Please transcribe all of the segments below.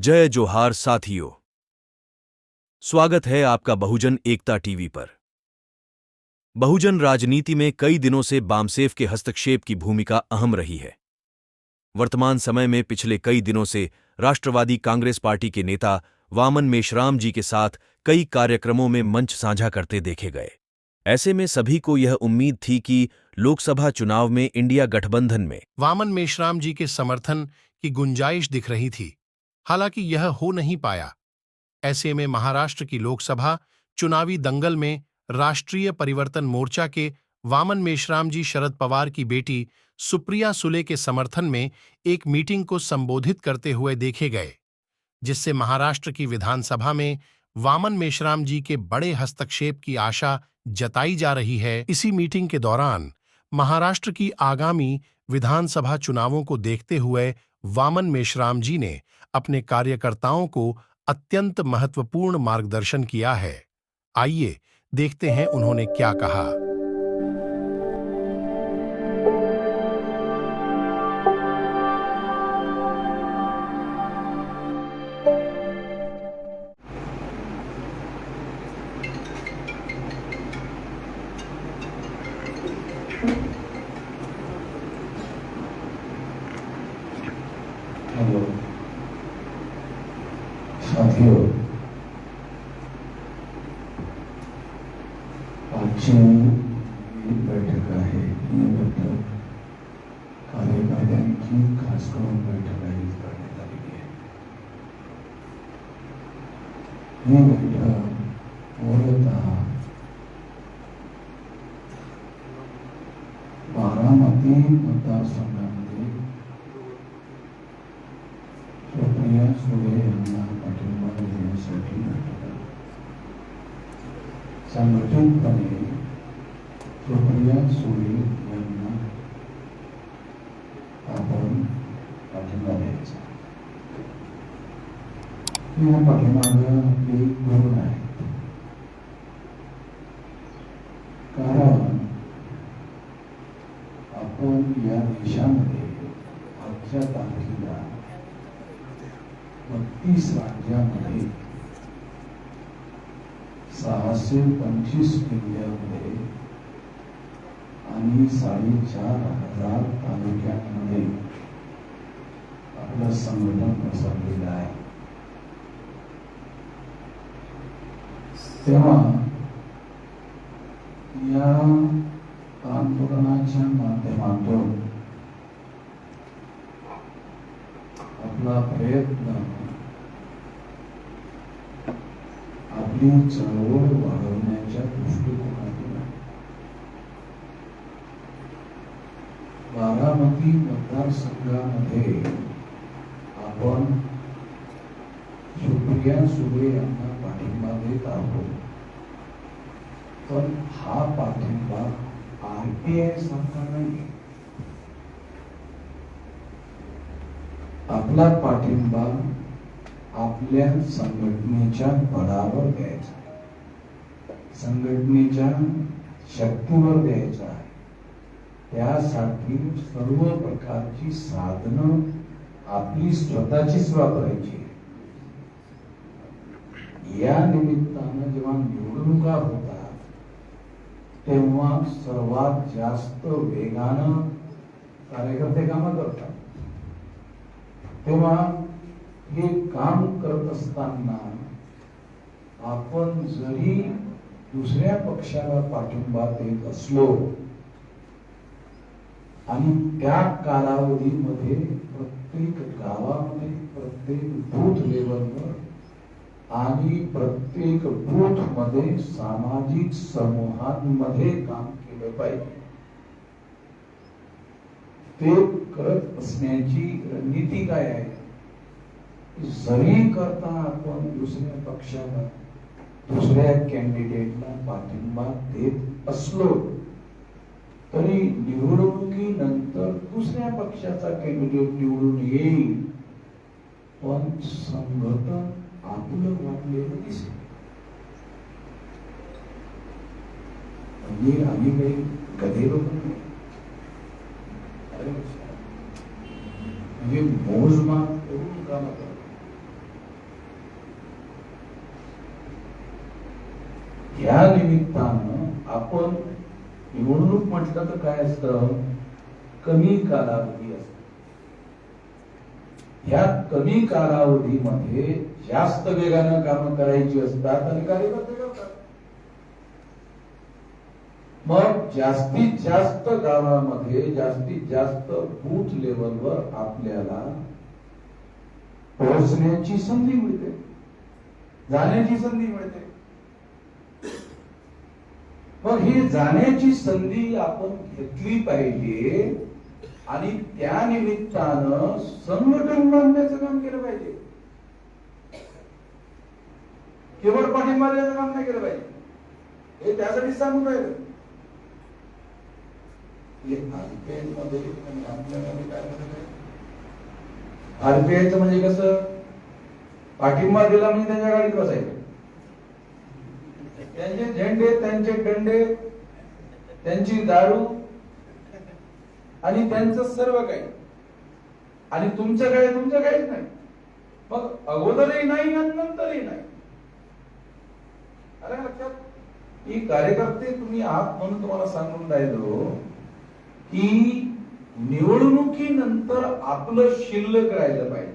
जय जोहार साथियों, स्वागत है आपका बहुजन एकता टीवी पर। बहुजन राजनीति में कई दिनों से बामसेफ के हस्तक्षेप की भूमिका अहम रही है। वर्तमान समय में पिछले कई दिनों से राष्ट्रवादी कांग्रेस पार्टी के नेता वामन मेश्राम जी के साथ कई कार्यक्रमों में मंच साझा करते देखे गए। ऐसे में सभी को यह उम्मीद थी कि लोकसभा चुनाव में इंडिया गठबंधन में वामन मेश्राम जी के समर्थन की गुंजाइश दिख रही थी। हालांकि यह हो नहीं पाया। ऐसे में महाराष्ट्र की लोकसभा चुनावी दंगल में राष्ट्रीय परिवर्तन मोर्चा के वामन मेश्राम जी शरद पवार की बेटी सुप्रिया सुले के समर्थन में एक मीटिंग को संबोधित करते हुए देखे गए, जिससे महाराष्ट्र की विधानसभा में वामन मेश्राम जी के बड़े हस्तक्षेप की आशा जताई जा रही है। इसी मीटिंग के दौरान महाराष्ट्र की आगामी विधानसभा चुनावों को देखते हुए वामन मेश्राम जी ने अपने कार्यकर्ताओं को अत्यंत महत्वपूर्ण मार्गदर्शन किया है। आइए देखते हैं उन्होंने क्या कहा। हेलो साथियों, आजची बैठक आहे. ही बैठक कार्यकर्त्यांची खास करून बैठक आयोजित करण्यात आलेली आहे. ही बैठक मूलतः बारामती मतदारसंघामध्ये सुप्रिया सुळे यांना पाठिंबा देण्यासाठी संघटितपणे सुप्रिया सुळे यांना आपण पाठिंबा द्यायचा. या पाठिंबाला आपली गरज आहे, कारण आपण या देशामध्ये आजच्या तारखेला 32 राज्यांमध्ये 625 जिल्ह्यांमध्ये आणि 4,500 तालुक्यांमध्ये आपलं संघटन पसरलेलं आहे. तेव्हा या आंदोलनाच्या माध्यमातून आपला प्रयत्न आपली चळवळ वाढवण्याच्या दृष्टिकोनातून आहे. बारामती मतदारसंघामध्ये आपण सुप्रिया सुळे यांना पाठिंबा देत आहोत, पण हा पाठिंबा RPI सारखा नाही. आपला पाठिंबा आपल्या संघटनेच्या बळावर द्यायचा, संघटनेच्या शक्तीवर द्यायचा आहे. त्यासाठी सर्व प्रकारची साधनं आपली स्वतःचीच वापरायची. या निमित्तानं जेव्हा निवडणुका होतात तेव्हा सर्वात जास्त वेगानं कार्यकर्ते कामं करतात. तेव्हा हे काम करत असताना आपण जरी दुसऱ्या पक्षाला पाठिंबा देत असलो आणि त्या कालावधीमध्ये प्रत्येक गावामध्ये, प्रत्येक बूथ लेवलवर आणि प्रत्येक बूथ मध्ये सामाजिक समूहांमध्ये काम केलं पाहिजे. ते करत असण्याची रणनीती काय आहे? जरी करता आपण दुसऱ्या पक्षाला, दुसऱ्या कॅन्डिडेटला पाठिंबा देत असलो तरी निवडणुकीनंतर दुसऱ्या पक्षाचा कॅन्डिडेट निवडून येईल, पण संघटन आपलं वाटलेलं दिसेल. म्हणजे आम्ही काही गधे लोक नाही. म्हणजे मोजमाप करून काम करतो. ह्या निमित्तानं आपण निवडणूक म्हटलं तर काय असतं, कमी कालावधी असतो. ह्या कमी कालावधीमध्ये जास्त वेगानं कामं करायची असतात आणि कार्यकर्ते करतात. मग जास्तीत जास्त गावामध्ये जास्तीत जास्त बूथ लेवलवर आपल्याला पोहोचण्याची संधी मिळते, जाण्याची संधी मिळते. मग ही जाण्याची संधी आपण घेतली पाहिजे आणि त्या निमित्तानं संघटन बांधण्याचं काम केलं पाहिजे. केवळ पाठिंबा द्यायचं काम नाही केलं पाहिजे. हे त्यासाठी सांगून राहिलं. आरपीआयचं म्हणजे कसं, पाठिंबा दिला म्हणजे त्यांच्या गाडीत बसायचं, त्यांचे झेंडे, त्यांचे डंडे, त्यांची दारू आणि त्यांचं सर्व काही, आणि तुमचं काहीच नाही. मग अगोदरही नाही आणि नंतरही नाही. अरे लक्षात, ही कार्यकर्ते तुम्ही आहात म्हणून तुम्हाला सांगून राहिलो की निवडणुकीनंतर आपलं शिल्लक राहिलं पाहिजे.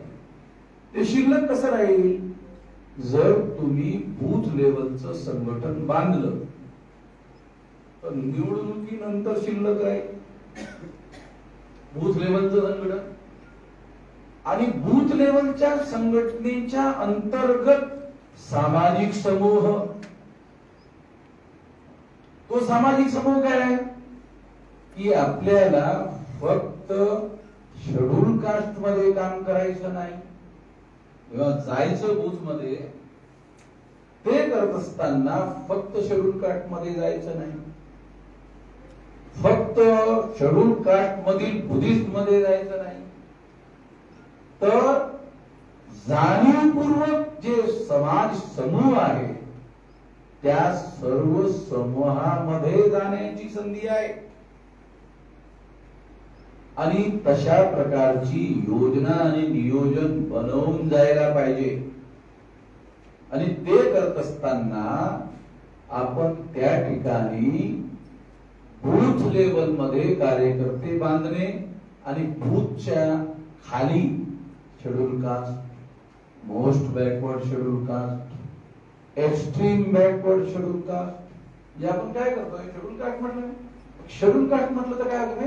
ते शिल्लक कसं राहील, जर तुम्ही बूथ लेवलचं संघटन बांधलं तर निवडणुकीनंतर शिल्लक राहील बूथ लेवलचं संघटन. आणि बूथ लेवलच्या संघटनेच्या अंतर्गत सामाजिक समूह, तो सामाजिक समूह काय आहे की आपल्याला फक्त शेड्यूल कास्ट मध्ये काम करायचं नाही किंवा जायचं बूथ मध्ये, ते करत असताना फक्त शेड्यूल कास्ट मध्ये जायचं नाही, फक्त शेड्यूल कास्ट मधील बुद्धिस्ट मध्ये जायचं नाही, तर जाणीवपूर्वक जे समाज समूह आहे त्या सर्व समूहामध्ये जाण्याची संधी आहे. आणि तशा प्रकारची योजना आणि नियोजन बनवून जायला पाहिजे. आणि ते करत असताना आपण त्या ठिकाणी बूथ लेवल मध्ये कार्यकर्ते बांधणे आणि बूथच्या खाली schedule caste, most backward schedule caste, extreme backward schedule caste, जे आपण काय करतोय शेड्यूल कास्ट म्हटलं, शेड्यूल कास्ट म्हटलं तर काय होतं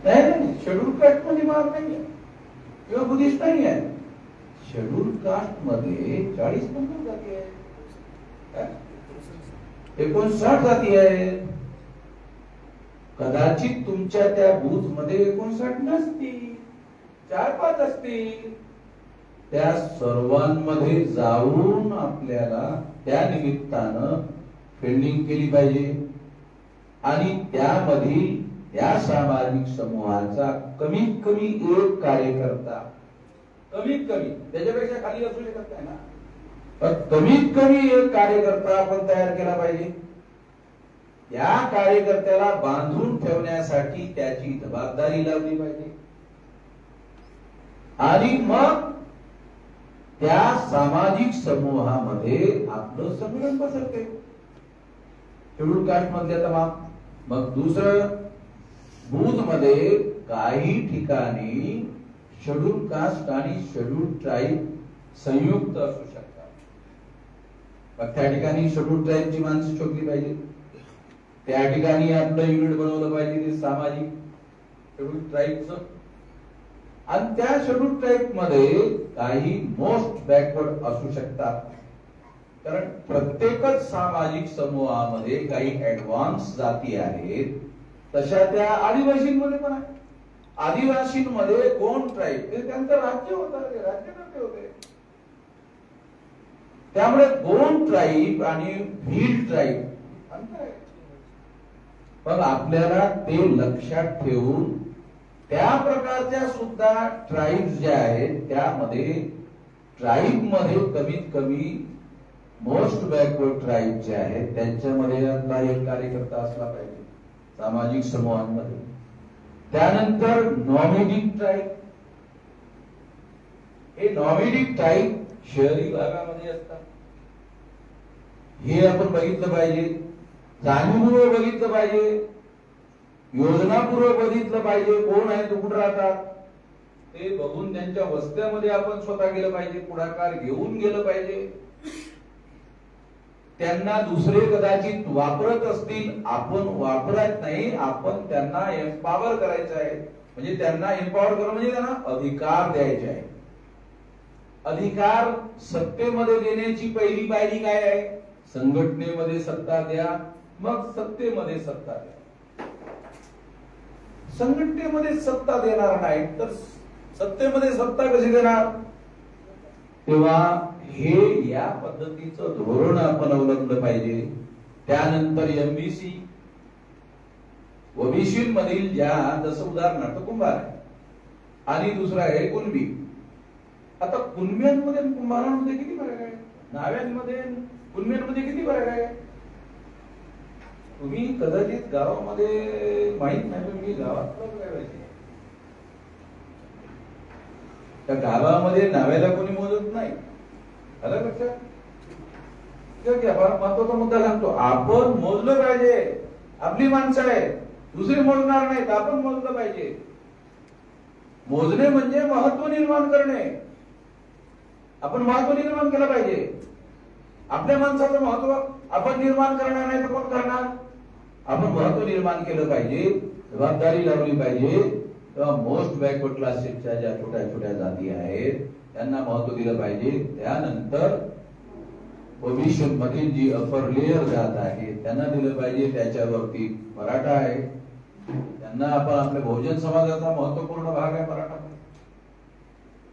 नाही, नाही शेड्यूल कास्ट मध्ये मार नाहीये किंवा बुद्धिस्ट नाही आहे. शेड्यूल कास्ट मध्ये 40-50 जाती आहेत, 59 जाती आहेत. कदाचित तुमच्या त्या बूथ मध्ये 59 नसतील, 4-5 असतील. त्या सर्वांमध्ये जाऊन आपल्याला त्या निमित्तानं फिल्डिंग केली पाहिजे. आणि त्यामधील या सामाजिक समूहाचा कमीत कमी एक कार्यकर्ता, कमीत कमी, त्याच्यापेक्षा खाली असू शकत नाही ना, पण कमीत कमी एक कार्यकर्ता आपण तयार केला पाहिजे. या कार्यकर्त्याला बांधून ठेवण्यासाठी त्याची जबाबदारी लावली पाहिजे. आणि मग त्या सामाजिक समूहामध्ये आपलं संघटन बसवते शेड्यूल कास्ट मधल्या तमाम. मग दुसरं, बूथ मध्ये काही ठिकाणी शेड्यूल कास्ट आणि शेड्यूल ट्राईब संयुक्त असू शकतात. मग त्या ठिकाणी शेड्यूल ट्राईबची माणसं शोधली पाहिजे. त्या ठिकाणी आपलं युनिट बनवलं पाहिजे ते सामाजिक शेड्यूल ट्राईबचं. आणि त्या शेड्यूल ट्राईब मध्ये काही मोस्ट बॅकवर्ड असू शकतात, कारण प्रत्येकच सामाजिक समूहामध्ये काही ऍडव्हान्स जाती आहेत. तशा त्या आदिवासींमध्ये पण आहे. आदिवासींमध्ये गोंड ट्राईब, ते त्यांचं राज्य होतं, ते राज्यकर्ते होते. त्यामुळे गोंड ट्राईब आणि भील ट्राईब अंतर आहे. पण आपल्याला ते लक्षात ठेवून त्या प्रकारच्या सुद्धा ट्राईब्स ज्या आहेत त्यामध्ये ट्राईब मध्ये कमीत कमी मोस्ट बॅकवर्ड ट्राईब जे आहेत त्यांच्यामध्ये एक कार्यकर्ता असला पाहिजे सामाजिक समूहांमध्ये. त्यानंतर नॉमिडिक ट्राईब, हे नॉमिडिक टाईप शहरी भागामध्ये असतात. हे आपण बघितलं पाहिजे, जाणीवपूर्वक बघितलं पाहिजे, योजनापूर्वक बघितलं पाहिजे. कोण आहे तो कुठं राहतात ते बघून त्यांच्या वस्त्यामध्ये आपण स्वतः गेलं पाहिजे, पुढाकार घेऊन गेलं पाहिजे. त्यांना दुसरे कदाचित वापरत असतील, आपण वापरत नाही, आपण त्यांना एम्पावर करायचं आहे. म्हणजे त्यांना एम्पावर करणं म्हणजे त्यांना अधिकार द्यायचे आहे. अधिकार सत्तेमध्ये देण्याची पहिली पायरी काय आहे? संघटनेमध्ये सत्ता द्या, मग सत्तेमध्ये सत्ता द्या. संघटनेमध्ये सत्ता देणार नाही तर सत्तेमध्ये सत्ता कशी देणार? तेव्हा हे या पद्धतीचं धोरण आपण अवलंबलं पाहिजे. त्यानंतर एमबीसी ओबीसी मधील ज्या, जसं उदाहरणार्थ कुंभार आहे आणि दुसरा आहे कुणबी. आता कुणब्यांमध्ये आणि कुंभारांमध्ये किती फरक आहे? नाव्यांमध्ये कुणब्यांमध्ये किती फरक आहे? तुम्ही कदाचित गावामध्ये माहित नाही, पण मी गावातलं बघायचे. त्या गावामध्ये नाव्याला कोणी मोजत नाही. आलं लक्षात? महत्वाचा मुद्दा सांगतो, आपण मोजलं पाहिजे. आपली माणसं आहे, दुसरे मोजणार नाहीत, आपण मोजलं पाहिजे. मोजणे म्हणजे महत्व निर्माण करणे. आपण महत्व निर्माण केलं पाहिजे. आपल्या माणसाचं महत्व आपण निर्माण करणार नाही तर कोण करणार? आपण महत्व निर्माण केलं पाहिजे, जबाबदारी लावली पाहिजे. तेव्हा मोस्ट बॅकवर्ड क्लासेसच्या ज्या छोट्या छोट्या जाती आहेत त्यांना महत्व दिलं पाहिजे. त्यानंतर ओबीसी मधील जी अपर लेअर जात आहे त्यांना दिलं पाहिजे. त्याच्यावरती मराठा आहे, त्यांना आपण आपल्या बहुजन समाजाचा महत्वपूर्ण भाग आहे मराठा.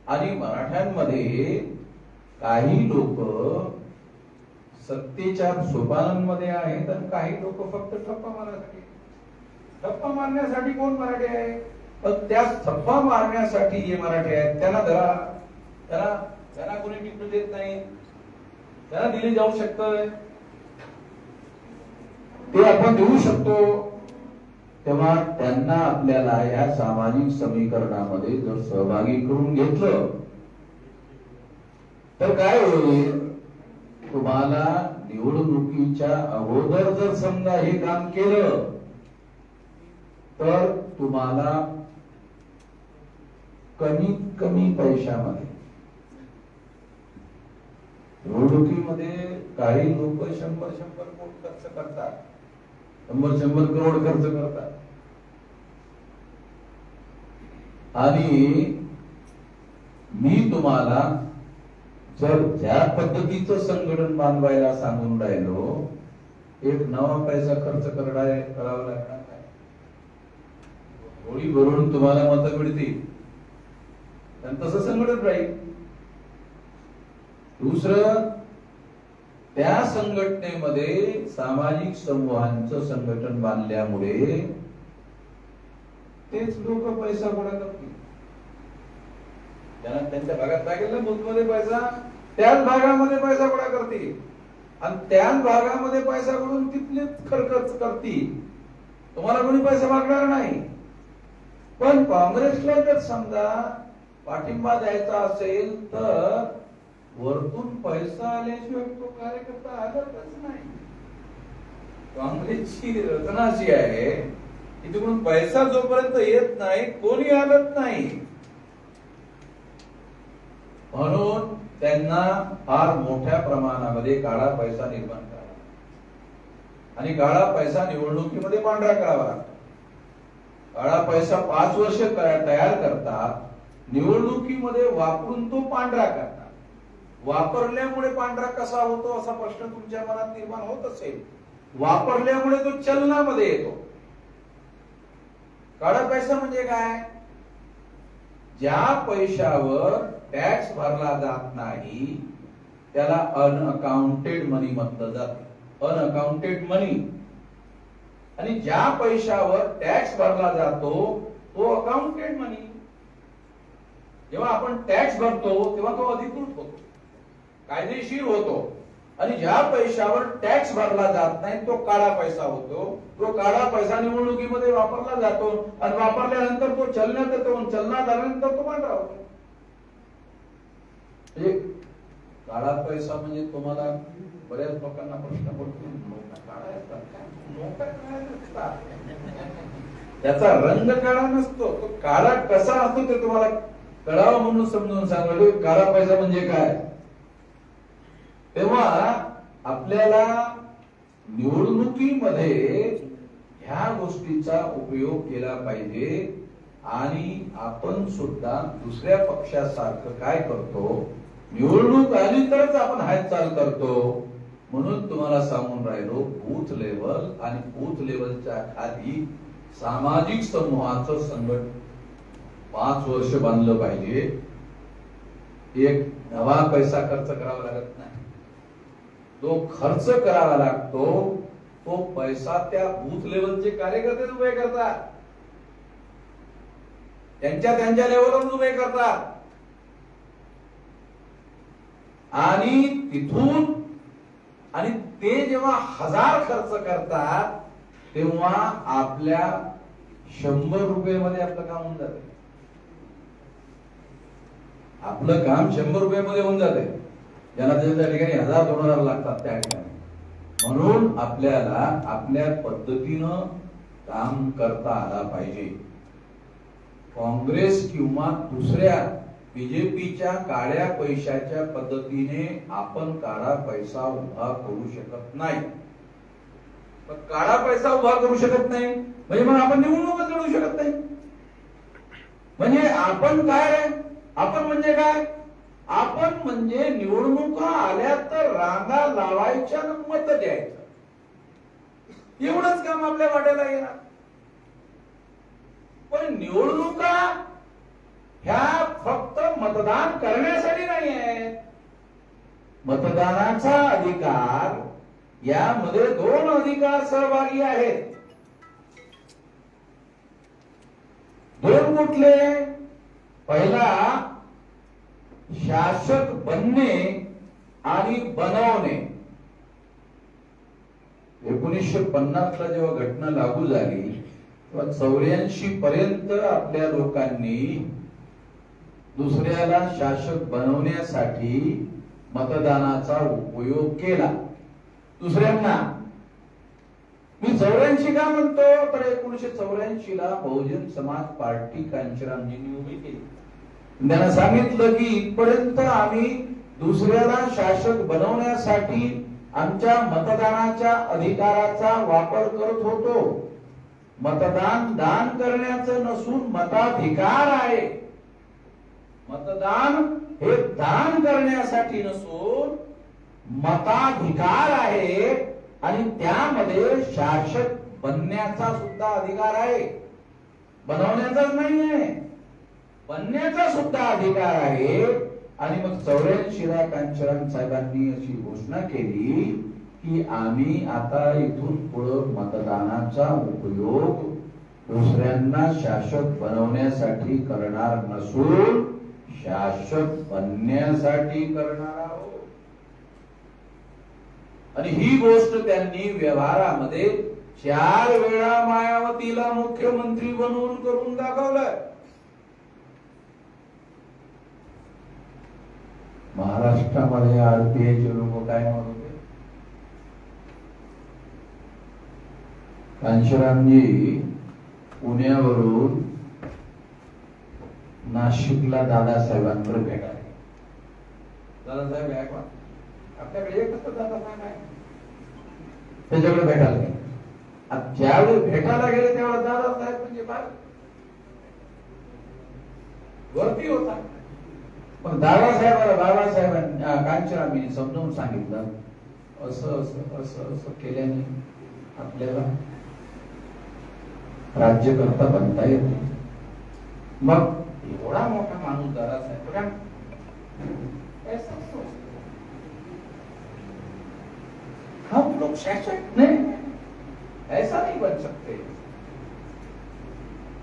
आणि मराठ्यांमध्ये काही लोक सत्तेच्या सोपानांमध्ये आहेत आणि काही लोक फक्त ठप्पा मारण्यासाठी. ठप्पा मारण्यासाठी कोण मराठी आहे? पण त्या ठप्पा मारण्यासाठी जे मराठी आहेत त्यांना धरा, त्यांना कोणी टिकू देत नाही, त्यांना दिले जाऊ शकतं, ते आपण देऊ शकतो. तेव्हा त्यांना आपल्याला या सामाजिक समीकरणामध्ये जर सहभागी करून घेतलं तर काय होईल? तुम्हाला निवडणुकीच्या अगोदर जर समजा हे काम केलं तर तुम्हाला कमीत कमी पैशामध्ये, निवडणुकीमध्ये काही लोक 100 कोटी खर्च करतात, 100 करोड खर्च करतात. आणि मी तुम्हाला जर ज्या पद्धतीचं संघटन बांधवायला सांगून राहिलो, एक नवा पैसा खर्च करावा लागणार नाही. गोळी भरून तुम्हाला मतं मिळतील, तसं संघटन राहील. दुसरं, त्या संघटनेमध्ये सामाजिक समूहांचं संघटन बांधल्यामुळे तेच लोक पैसा गोळा करतील. त्यांना त्यांच्या भागात काय केलं, बुथमध्ये पैसा, त्याच भागामध्ये पैसा गोळा करतील आणि त्याच भागामध्ये पैसा गोळून तिथले खर्च करतील. तुम्हाला कोणी पैसा मागणार नाही. पण काँग्रेसला जर समजा पाठिंबा द्यायचा असेल तर वरतून पैसा आल्याशिवाय तो कार्यकर्ता आलाच नाही. काँग्रेसची रचना अशी आहे की तिकडून पैसा जोपर्यंत येत नाही कोणी आलत नाही. म्हणून त्यांना फार मोठ्या प्रमाणामध्ये काळा पैसा निर्माण करावा आणि काळा पैसा निवडणुकीमध्ये पांढरा करावा लागतो. काळा पैसा 5 वर्ष तयार करतात, निवडणुकीमध्ये वापरून तो पांढरा करतात. वापरल्यामुळे पांढरा कसा होतो असा प्रश्न तुमच्या मनात निर्माण होत असेल. वापरल्यामुळे तो चलनामध्ये येतो. काळा पैसा म्हणजे काय? ज्या पैशावर टॅक्स भरला जात नाही त्याला अनअकाउंटेड मनी म्हटलं जातं. अनअकाउंटेड मनी. आणि ज्या पैशावर टॅक्स भरला जातो तो अकाउंटेड मनी. जेव्हा आपण टॅक्स भरतो तेव्हा तो अधिकृत होतो, कायदेशीर होतो. आणि ज्या पैशावर टॅक्स भरला जात नाही तो काळा पैसा होतो. तो काळा पैसा निवडणुकीमध्ये वापरला जातो आणि वापरल्यानंतर तो चलनात येतो. चलनात आल्यानंतर तो पांढरा होतो. म्हणजे काळा पैसा म्हणजे तुम्हाला बऱ्याच लोकांना प्रश्न पडतो, नोटा काळा असतात का? नोटा काळा नसतात. त्याचा रंग काळा नसतो, तो काळा कसा असतो ते तुम्हाला कळावं म्हणून समजून सांगतो. काळा पैसा म्हणजे काय? तेव्हा आपल्याला निवडणुकीमध्ये ह्या गोष्टीचा उपयोग केला पाहिजे. आणि आपण सुद्धा दुसऱ्या पक्षासारखं काय करतो, निवडणूक आली तरच आपण हालचाल करतो. म्हणून तुम्हाला सांगून राहिलो, बूथ लेवल आणि बूथ लेवलच्या खाली सामाजिक समूहाचं संघटन 5 वर्ष बांधलं पाहिजे. एक नवा पैसा खर्च करावा लागत नाही. जो खर्च करावा लागतो तो पैसा त्या बूथ लेवलचे कार्यकर्ते उभे करतात, त्यांच्या लेवलवर उभे करतात. आणि तिथून आणि ते जेव्हा 1000 खर्च करतात तेव्हा आपल्या 100 रुपये आपलं काम होऊन जाते. आपलं काम 100 रुपये होऊन जाते. ज्यांना त्या ठिकाणी 1000-2000 लागतात त्या ठिकाणी. म्हणून आपल्याला आपल्या पद्धतीनं काम करता आला पाहिजे. काँग्रेस किंवा दुसऱ्या बीजेपीच्या काळ्या पैशाच्या पद्धतीने आपण काळा पैसा उभा करू शकत नाही. काळा पैसा उभा करू शकत नाही म्हणजे मग आपण निवडणूकच लढू शकत नाही. म्हणजे आपण काय, आपण म्हणजे काय, आपण म्हणजे निवडणुका आल्या तर रांगा लावायच्या आणि मत द्यायचं, एवढंच काम आपल्या वाट्याला येणार. पण निवडणुका ह्या फक्त मतदान करण्यासाठी नाही आहेत. मतदानाचा अधिकार, यामध्ये 2 अधिकार सहभागी आहेत. 2 कुठले? पहिला शासक बनणे आणि बनवणे. 1950 ला जेव्हा घटना लागू झाली तेव्हा 84 पर्यंत आपल्या लोकांनी दुसऱ्याला शासक बनवण्यासाठी मतदानाचा उपयोग केला. दुसऱ्यांना मी 84 का म्हणतो तर 1984 ला बहुजन समाज पार्टी कांचीरामजींनी उभी केली. त्यांना सांगितलं की इथपर्यंत आम्ही दुसऱ्याला शासक बनवण्यासाठी आमच्या मतदानाच्या अधिकाराचा वापर करत होतो. मतदान दान करण्याचं नसून मताधिकार आहे. मतदान हे दान करण्यासाठी नसून मताधिकार आहे. आणि त्यामध्ये शासक बनण्याचा सुद्धा अधिकार आहे, बनवण्याचाच नाही आहे, बनण्याचा सुद्धा अधिकार आहे. आणि मग 84 ला कांचीराम साहेबांनी अशी घोषणा केली की आम्ही आता इथून पुढे मतदानाचा उपयोग दुसऱ्यांना शासक बनवण्यासाठी करणार नसून शासक बनण्यासाठी करणार आहोत. आणि ही गोष्ट त्यांनी व्यवहारामध्ये 4 वेळा मायावतीला मुख्यमंत्री बनवून करून दाखवलं. महाराष्ट्रामध्ये आरपीआयचे लोक काय म्हणत होते, कांशीरामजी पुण्यावरून नाशिकला दादासाहेबांकडे भेटायला. दादासाहेब ऐकवा, आपल्याकडे एक असतं दादासाहेब आहे, त्याच्याकडे भेटायला गेले. ज्यावेळी भेटायला गेले तेव्हा दादासाहेब म्हणजे वरती होता. पण दादासाहेबांना बाबासाहेबांनी कांचीरामजींनी समजावून सांगितलं असं असं असं असं केल्याने आपल्याला राज्यकर्ता बनता येते. मग एवढा मोठा माणूस दादासाहेब हम लोग शासक नहीं, ऐसा नहीं बन सकते.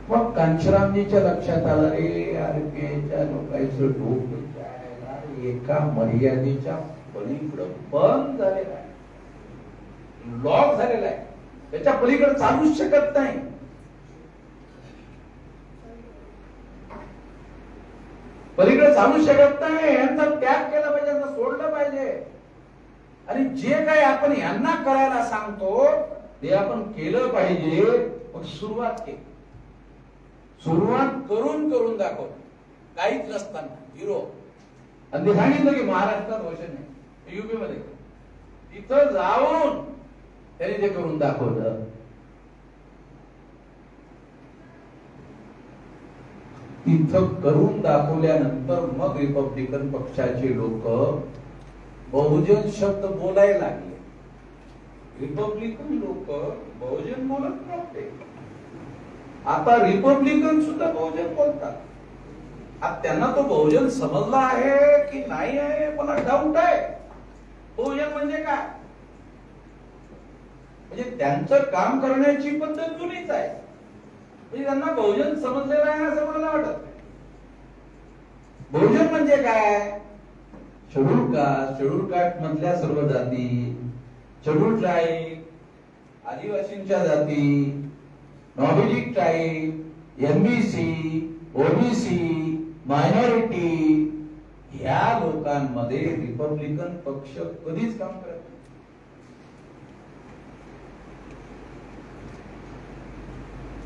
मग कांचीरामजीच्या लक्षात आलं रे आरपीआयच्या लोकांचं डोकं एका मर्यादेच्या पलीकडे बंद झालेला आहे, लॉक झालेला आहे, त्याच्या पलीकडे चालूच शकत नाही. पलीकडे चालू शकत नाही. यांचा त्याग केला पाहिजे, यांना सोडलं पाहिजे. आणि जे काही आपण यांना करायला सांगतो ते आपण केलं पाहिजे. मग सुरुवात केली, सुरुवात करून दाखवलं, काहीच नसताना हिरो. आणि ते सांगितलं की महाराष्ट्रात वचन नाही, युपी मध्ये तिथं जाऊन त्यांनी ते करून दाखवलं. तिथं करून दाखवल्यानंतर मग रिपब्लिकन पक्षाचे लोक बहुजन शब्द बोलायला लागले. रिपब्लिकन लोक बहुजन बोलत नव्हते, आता रिपब्लिकन सुद्धा बहुजन बोलतात. आता त्यांना तो बहुजन समजला आहे की नाही आहे मला डाऊट आहे. बहुजन म्हणजे काय, म्हणजे त्यांचं काम करण्याची पद्धत जुनीच आहे. म्हणजे त्यांना बहुजन समजलेलं आहे असं मला वाटत नाही. बहुजन म्हणजे काय, शेड्यूल कास्ट मधल्या सर्व जाती, शेड्यूल ट्राईब, आदिवासींच्या जाती, नॉर्वेजिक ट्राईब, एमबीसी, ओबीसी, मायनॉरिटी, ह्या लोकांमध्ये रिपब्लिकन पक्ष कधीच काम करत नाही.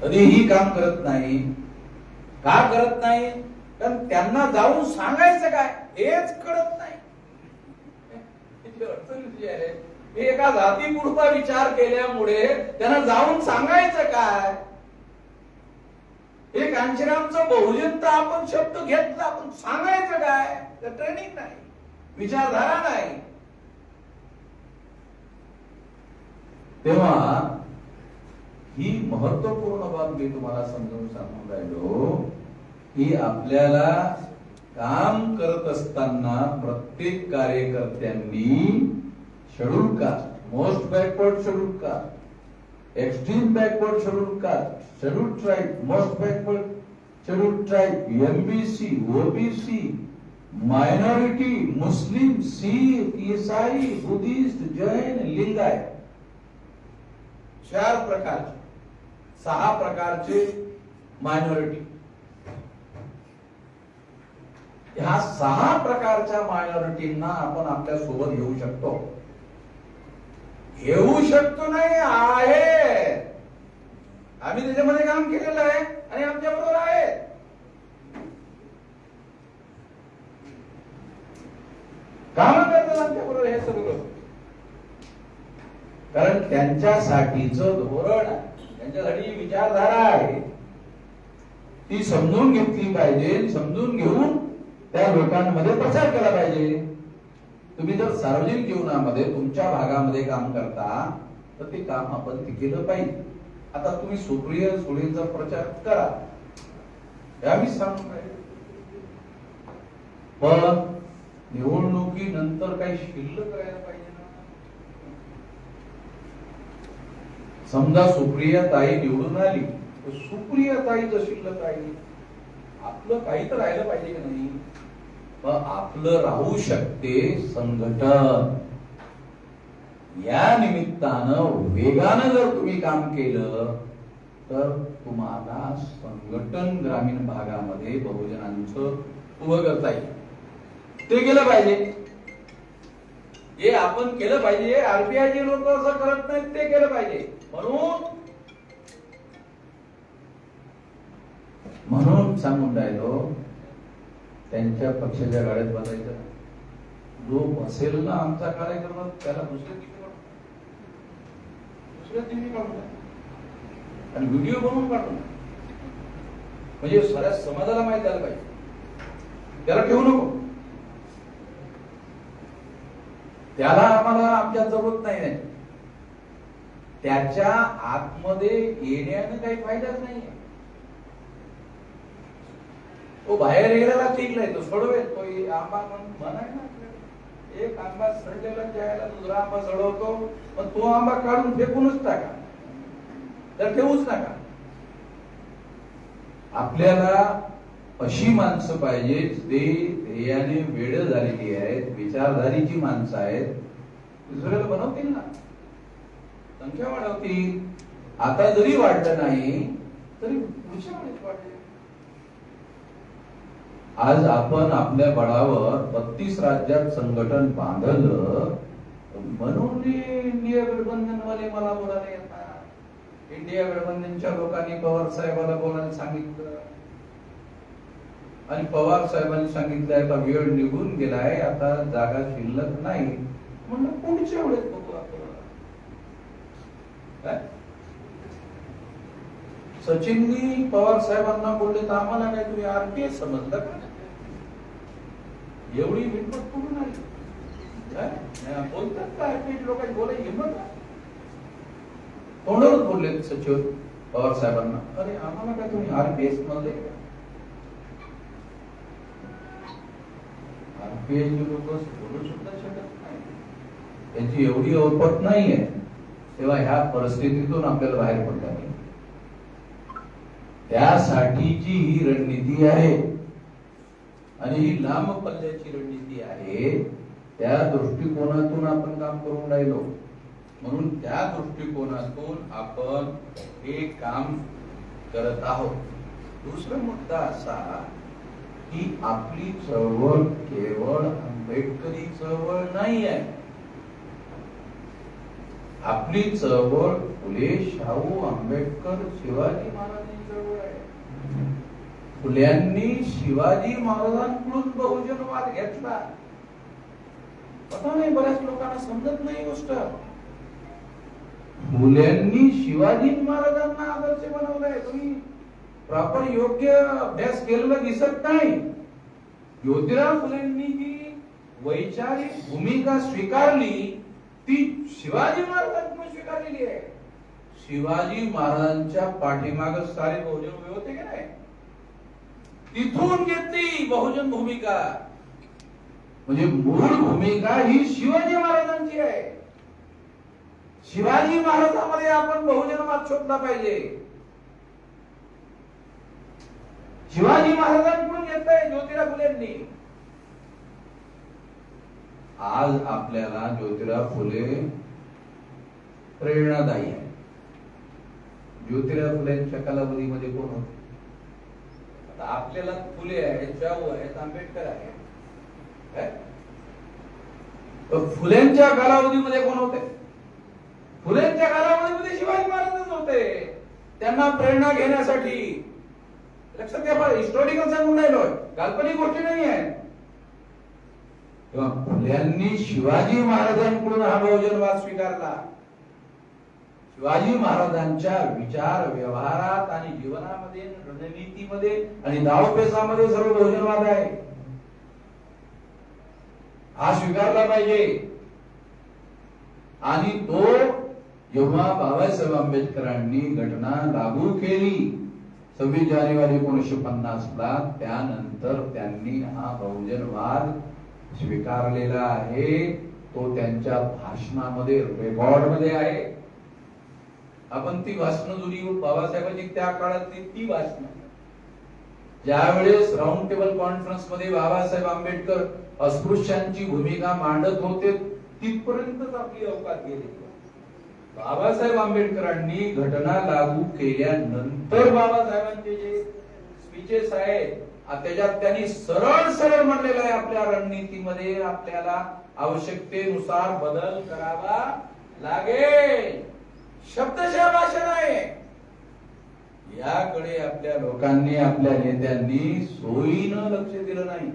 कधीही काम करत नाही. का करत नाही, कारण त्यांना जाऊन सांगायचं काय हेच कळत नाही. हे एका जातीपुरता विचार केल्यामुळे त्यांना जाऊन सांगायचं काय. हे कांचीरामचं बहुजन तर आपण शब्द घेतला, आपण सांगायचं काय, तर ट्रेनिंग नाही, विचारधारा नाही. तेव्हा ही महत्वपूर्ण बाब मी तुम्हाला समजावून सांगून राहिलो की आपल्याला काम करत असताना प्रत्येक कार्यकर्त्यांनी schedule caste, most backward schedule caste, extreme backward schedule caste, schedule tribe, most backward schedule tribe, MBC, OBC, minority, Muslim, Sikh, ईसाई, बुद्धिस्ट, जैन, लिंगायत, 4 प्रकारचे, 6 प्रकारचे मायनॉरिटी. ह्या 6 प्रकारच्या मायनॉरिटींना आपण आपल्या सोबत घेऊ शकतो. घेऊ शकतो नाही, आहे. आम्ही त्याच्यामध्ये काम केलेलं आहे आणि आमच्या बरोबर आहे. काम करतात आमच्या बरोबर हे सगळं, कारण त्यांच्यासाठीच धोरण आहे, त्यांच्यासाठी विचारधारा आहे, ती समजून घेतली पाहिजे. समजून घेऊन त्या लोकांमध्ये प्रचार केला पाहिजे. तुम्ही जर सार्वजनिक जीवनामध्ये तुमच्या भागामध्ये काम करता तर ते काम आपण ते केलं पाहिजे. आता तुम्ही सुप्रिया सुळेंचा प्रचार करा, आम्ही सांगून राहिले, पण निवडणुकीनंतर काही शिल्लक करायला पाहिजे ना. समजा सुप्रिया ताई निवडून आली तर सुप्रिया ताईच शिल्लक आहे, आपलं काही तर राहिलं पाहिजे की नाही. आपलं राहू शकते संघटन. या निमित्तानं वेगानं जर तुम्ही काम केलं तर तुम्हाला संघटन ग्रामीण भागामध्ये बहुजनांचं उभं करता येईल. ते केलं पाहिजे, हे आपण केलं पाहिजे. आरपीआयचे लोक असं करत नाहीत, ते केलं पाहिजे. म्हणून सांगून राहिलो, त्यांच्या पक्षाच्या गाड्यात बसायचं. जो बसेल ना आमचा कार्यक्रम त्याला दुसऱ्या दिवशी काढून आणि व्हिडिओ बनवून काढून, म्हणजे साऱ्या समाजाला माहित झालं पाहिजे. त्याला ठेवू नको, त्याला आम्हाला आमच्या जरूरत नाही. त्याच्या आतमध्ये येण्यानं काही फायदाच नाही. तो बाहेर गेलेला ठीक नाही, तो सोडवेल. तो आंबा म्हणाय ना, एक आंबा सडलेला ज्याला दुसरा आंबा सडवतो, पण तो आंबा काढून फेकूनच टाका, तर ठेवूच नका. आपल्याला अशी माणसं पाहिजे, ते ध्येयाने वेड झालेली आहेत, विचारधारीची माणसं आहेत. दुसऱ्याला बनवतील ना, संख्या वाढवतील. आता जरी वाढलं नाही तरी पुढच्या वेळेस वाढेल. आज आपण आपल्या बळावर 32 राज्यात संघटन बांधलं म्हणून इंडिया गठबंधनवाले मला बोलायला येतात. इंडिया गठबंधनच्या लोकांनी पवार साहेबाला बोलायला सांगितलं आणि पवार साहेबांनी सांगितलं आता वेळ निघून गेलाय, आता जागा शिल्लक नाही. म्हणलं पुढच्या वेळेस बघू आपण. सचिननी पवार साहेबांना बोलले तर आम्हाला काय तुम्ही आरपीएस समजलं का? एवढी हिंमत कुठून आली? बोलतात का आरपीएस लोकांनी बोलायची हिंमत? तोंडावर बोलले सचिव पवार साहेबांना, अरे आम्हाला काय तुम्ही आरपीएस म्हणले? आरपीएस लोक बोलू सुद्धा शकत नाही, त्यांची एवढी औपत नाहीये. तेव्हा ह्या परिस्थितीतून आपल्याला बाहेर पडता येईल. त्यासाठीची ही रणनीती आहे आणि ही लांब पल्ल्याची रणनीती आहे. त्या दृष्टिकोनातून आपण काम करून राहिलो. म्हणून त्या दृष्टिकोनातून आपण हे काम करत आहोत. दुसरा मुद्दा असा की आपली चळवळ केवळ आंबेडकरी चळवळ नाही आहे. आपली चळवळ फुले, शाहू, आंबेडकर, शिवाजी महाराजांची चळवळ आहे. फुल्यांनी शिवाजी महाराजांकडून बहुजनवाद घेतला. पता नाही, बऱ्याच लोकांना समजत नाही गोष्ट. फुल्यांनी शिवाजी महाराजांना आदर्श बनवलाय. तुम्ही प्रॉपर योग्य अभ्यास केलेला दिसत नाही. ज्योतिराव फुलेंनी जी वैचारिक भूमिका स्वीकारली ती शिवाजी महाराजांकडून स्वीकारलेली आहे. शिवाजी महाराजांच्या पाठीमाग सारे बहुजन उभे होते की नाही? तिथून घेतली बहुजन भूमिका. म्हणजे मूळ भूमिका ही शिवाजी महाराजांची आहे. शिवाजी महाराजांमध्ये आपण बहुजनवाद शोधला पाहिजे. शिवाजी महाराजांकडून घेतलंय ज्योतिराव फुलेंनी. आज आपल्याला ज्योतिराव फुले प्रेरणादायी आहे. ज्योतिराव फुलेंच्या कालावधीमध्ये कोण होते? आता आपल्याला फुले आहेत, शाहू आहेत, आंबेडकर आहे. फुलेंच्या कालावधीमध्ये कोण होते? फुलेंच्या कालावधीमध्ये शिवाजी महाराजच होते. त्यांना प्रेरणा घेण्यासाठी. लक्षात घ्या, हिस्टॉरिकल सांगून राहिलो, काल्पनिक गोष्टी नाही आहे. फुल्यांनी शिवाजी महाराजांकडून हा बहुजनवाद स्वीकारला. शिवाजी महाराजांच्या विचार व्यवहारात आणि जीवनामध्ये, रणनीतीमध्ये आणि दावपेचामध्ये सर्व बहुजनवाद आहे. हा स्वीकारला पाहिजे. आणि तो जेव्हा बाबासाहेब आंबेडकरांनी घटना लागू केली 26 जानेवारी 1950 ला, त्यानंतर त्यांनी हा बहुजनवाद स्वीकारलेला आहे. तो त्यांच्या भाषणामध्ये, रेकॉर्ड मध्ये आहे. आपण ती भाषणं जुनी बाबासाहेबांची त्या काळातली ती भाषणं, ज्यावेळेस राऊंड टेबल कॉन्फरन्स मध्ये बाबासाहेब आंबेडकर अस्पृश्यांची भूमिका मांडत होते, तिथपर्यंतच आपली अवकात गेली. बाबासाहेब आंबेडकरांनी घटना लागू केल्यानंतर बाबासाहेबांचे जे स्पीचेस आहेत त्याच्यात त्यांनी सरळ सरळ म्हणलेलं आहे, आपल्या रणनीतीमध्ये आपल्याला आवश्यकतेनुसार बदल करावा लागेल. शब्दशः भाषण आहे. याकडे आपल्या लोकांनी, आपल्या नेत्यांनी सोयीनं लक्ष दिलं नाही,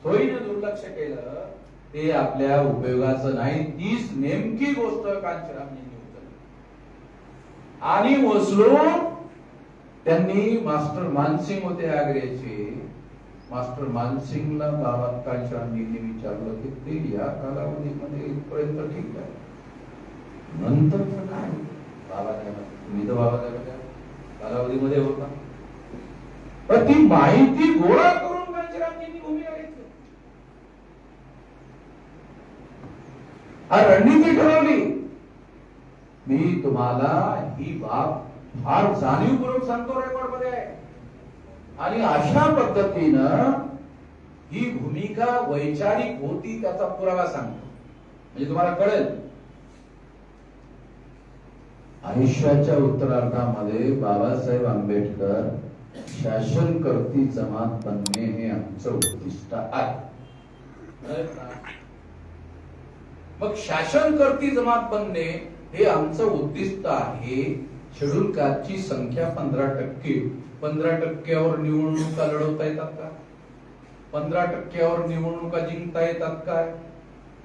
सोयीनं दुर्लक्ष केलं. ते आपल्या उपयोगाचं नाही. तीच नेमकी गोष्ट कांचनरावजींनी उचलली आणि उचलून त्यांनी मास्टर मानसिंग होते आग्र्याचे. मास्टर मानसिंगला बाबा कांचनरावजींनी विचारलं की ते या कालावधीमध्ये इथपर्यंत ठीक आहे, नंतर काय? बाबासाहेब, तुम्ही तर बाबासाहेबांच्या कालावधीमध्ये होता. पण ती माहिती गोळा करून कांचनरावजींनी भूमिका घेतली. हा रणनीती ठरवली. मी तुम्हाला ही बाब फार जाणीवपूर्वक सांगतो, रेकॉर्ड मध्ये आहे. आणि अशा पद्धतीनं ही भूमिका वैचारिक होती त्याचा पुरावा सांगतो, म्हणजे तुम्हाला कळेल. आयुष्याच्या उत्तरार्धामध्ये बाबासाहेब आंबेडकर शासनकर्ती जमात बनणे हे आमचं उद्दिष्ट आहे. मग शासनकर्ती जमात बनणे हे आमचं उद्दिष्ट आहे. शेड्यूल कास्टची संख्या 15%. 15%वर निवडणुका लढवता येतात का? 15%वर निवडणुका जिंकता येतात काय?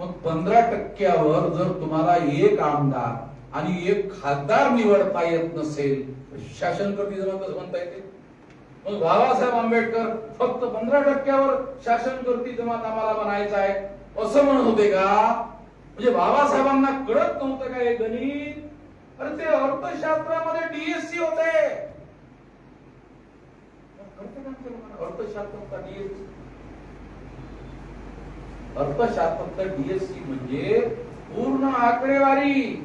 मग 15%वर जर तुम्हाला एक आमदार आणि एक खासदार निवडता येत नसेल तर शासनकर्ती जमात कसं म्हणता येते? मग बाबासाहेब आंबेडकर फक्त 15%वर शासनकर्ती जमात आम्हाला बनायचं आहे असं म्हणत होते का? म्हणजे बाबासाहेबांना कळत नव्हतं का हे गणित? अरे ते अर्थशास्त्रामध्ये डीएससी होते. अर्थशास्त्रात डीएससी, अर्थशास्त्रात डीएससी म्हणजे पूर्ण आकडेवारी.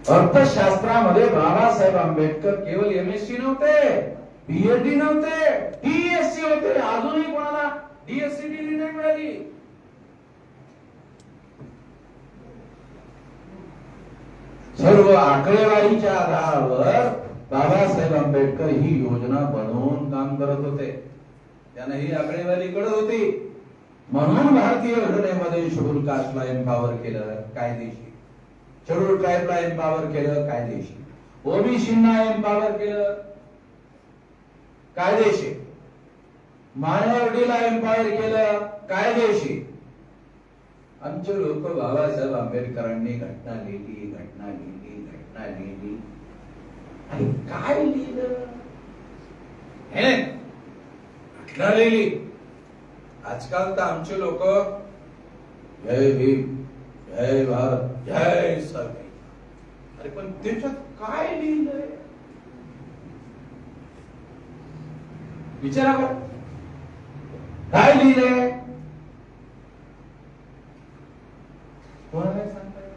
अर्थशास्त्रामध्ये बाबासाहेब आंबेडकर केवळ एमएससी नव्हते, पीएचडी नव्हते, डीएससी होते. अजूनही कोणाला डीएससी डिग्री नाही मिळाली. सर्व आकडेवारीच्या आधारावर बाबासाहेब आंबेडकर ही योजना बनवून काम करत होते. त्यांना ही आकडेवारी कळत होती. म्हणून भारतीय घटनेमध्ये शेड्यूल कास्टला एम्पावर केलं कायदेशीर, शेड्यूल ट्राईबला एम्पावर केलं कायदेशीर, ओबीसींना एम्पावर केलं कायदेशीर, मायनॉरिटीला एम्पावर केलं कायदेशीर. आमचे लोक बाबासाहेब आंबेडकरांनी घटना लिहिली, घटना लिहिली, घटना लिहिली. आणि काय लिहिलं? हे घटना लिहिली. आजकाल तर आमचे लोक जय भीम, जय भारत, जय सरकार. अरे पण त्याच्यात काय लिहिलंय विचारा बरं. काय लिहिलंय? कोणाला सांगता येईल?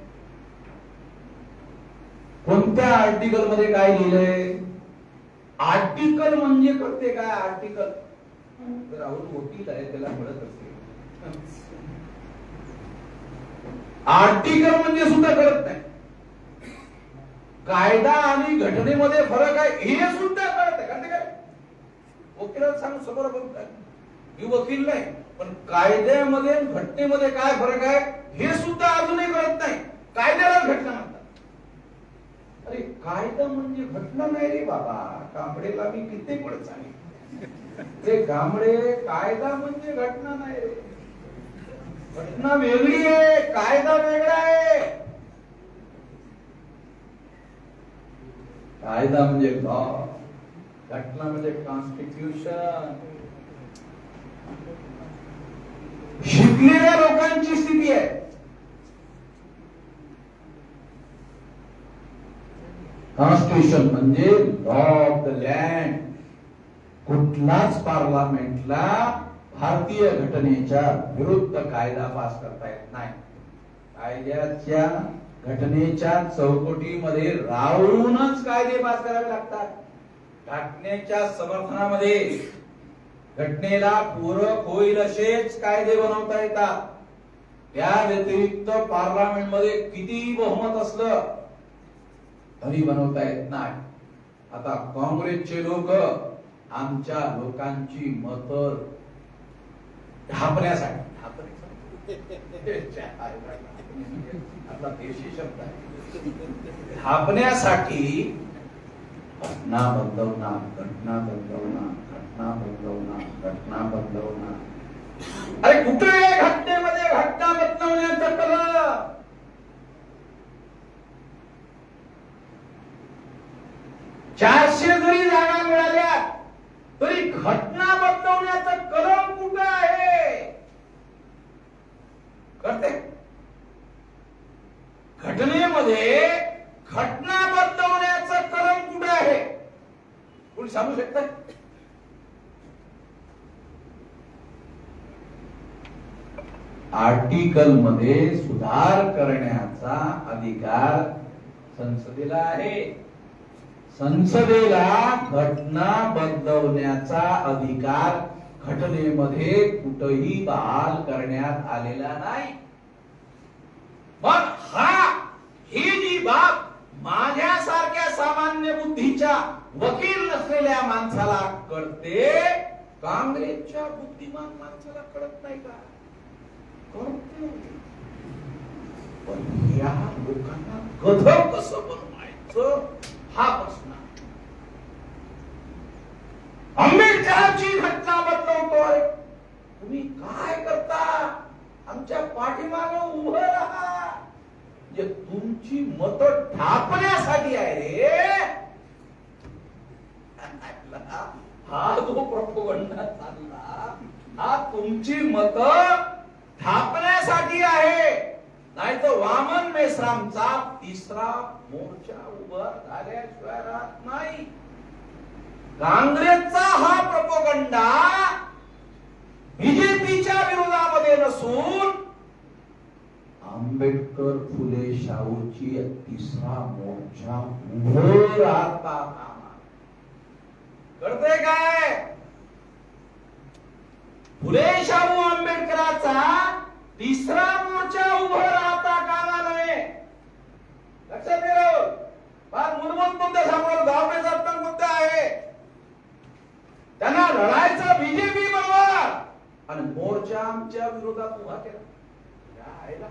कोणत्या आर्टिकल मध्ये काय लिहिलंय? आर्टिकल म्हणजे कळते काय? आर्टिकल राहुल वकील आहे, त्याला कळत असेल. आर्टिकल म्हणजे सुद्धा कळत नाही. कायदा आणि घटनेमध्ये फरक आहे हे सुद्धा कळत आहे. काय वकिलाला सांगून समोर बोलताय, मी वकील नाही, पण कायद्यामध्ये घटनेमध्ये काय फरक आहे हे सुद्धा अजूनही कळत नाही. कायद्याला घटना म्हणतात. अरे कायदा म्हणजे घटना नाही रे बाबा. कांबडेला मी कित्येक वेळ सांगितलं, ते कांबडे कायदा म्हणजे घटना नाही रे. घटना वेगळी आहे, कायदा वेगळा आहे. कायदा म्हणजे लॉ, घटना म्हणजे कॉन्स्टिट्यूशन. शिकलेल्या लोकांची स्थिती आहे. कॉन्स्टिट्यूशन म्हणजे लॉ ऑफ द लँड. कुठलाच पार्लमेंटला भारतीय घटनेच्या विरुद्ध कायदा पास करता येत नाही. कायद्याच्या घटनेच्या चौकटीमध्ये राहूनच कायदे पास करावे लागतात. घटनेच्या समर्थनामध्ये घटनेला पूरक होईल असेच कायदे बनवता येतात. त्या व्यतिरिक्त पार्लमेंटमध्ये किती बहुमत असलं तरी बनवता येत नाही. आता काँग्रेसचे लोक आमच्या लोकांची मत ढापण्यासाठी, आपला देशी शब्द आहे, ढापण्यासाठी घटना बदलवणार, घटना बदलवणार, घटना बदलवणार, घटना बदलवणार. अरे कुठे घटनेमध्ये घटना बदलवण्याचं कलम? 400 जरी जागा मिळाल्या तरी घटना बदलवण्याचं कलम कुठे आहे? कळते? घटनेमध्ये घटना बदलवण्याचं कलम कुठे आहे? कोणी सांगू शकतं? आर्टिकल मध्ये सुधार करण्याचा अधिकार संसदेला आहे. संसदेला घटना बदलवण्याचा अधिकार घटनेमध्ये कुठेही बहाल करण्यात आलेला नाही. मग ही जी बाब माझ्यासारख्या सामान्य बुद्धीच्या वकील नसलेल्या माणसाला कळते, काँग्रेसच्या बुद्धिमान माणसाला कळत नाही का? कळते. पण या लोकांना गधं कसं बनवायचं हा प्रश्न. आंबेडकरांची घटना बदलवतोय, तुम्ही काय करता? आमच्या पाठीमागं उभं राहा. जे तुमची मतं ढापण्यासाठी आहे रे. हा जो प्रोपगंडा चालला हा तुमची मतं ढापण्यासाठी आहे. नाही तर वामन मेश्रामचा तिसरा मोर्चा उभा झाल्याशिवाय राहत नाही. काँग्रेसचा हा प्रोपगंडा बीजेपीच्या विरोधामध्ये नसून आंबेडकर फुले शाहूची तिसरा मोर्चा उभं राहता कामा करते काय? फुले शाहू आंबेडकराचा तिसरा मोर्चा उभं राहता कामा नये. लक्षात ठेव. फार मूलभूत मुद्दे समोर धावण्याचा मुद्दा आहे. त्यांना लढायचं बीजेपी बरोबर आणि मोर्चा आमच्या विरोधात उभा केला.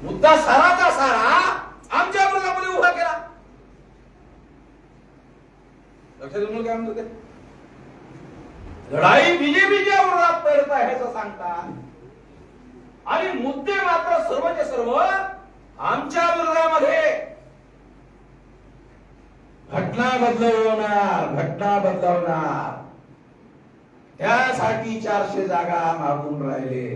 मुद्दा साराचा सारा आमच्या विरोधामध्ये उभा केला. लक्षात येऊन काय म्हणतो ते? लढाई बीजेपीच्या विरोधात लढत आहे असं सांगतात आणि मुद्दे मात्र सर्वचे सर्व आमच्या विरोधामध्ये. घटना बदलवणार, घटना बदलवणार, त्यासाठी 400 जागा मागून राहिले.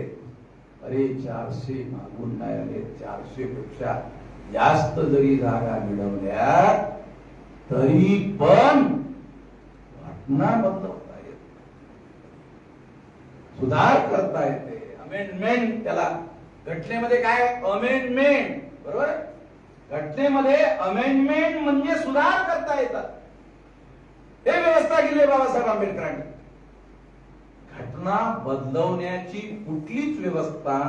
अरे 400 मागून नाही आले, 400 पेक्षा जास्त जरी जागा मिळवल्या तरी पण घटना बदलवता येते, सुधार करता येते. अमेंडमेंट त्याला घटनेमध्ये काय? अमेंडमेंट. बरोबर. घटनेमध्ये अमेंडमेंट म्हणजे सुधार करता येतात. हे व्यवस्था केली बाबासाहेब आंबेडकरांनी. घटना बदलवण्याची कुठलीच व्यवस्था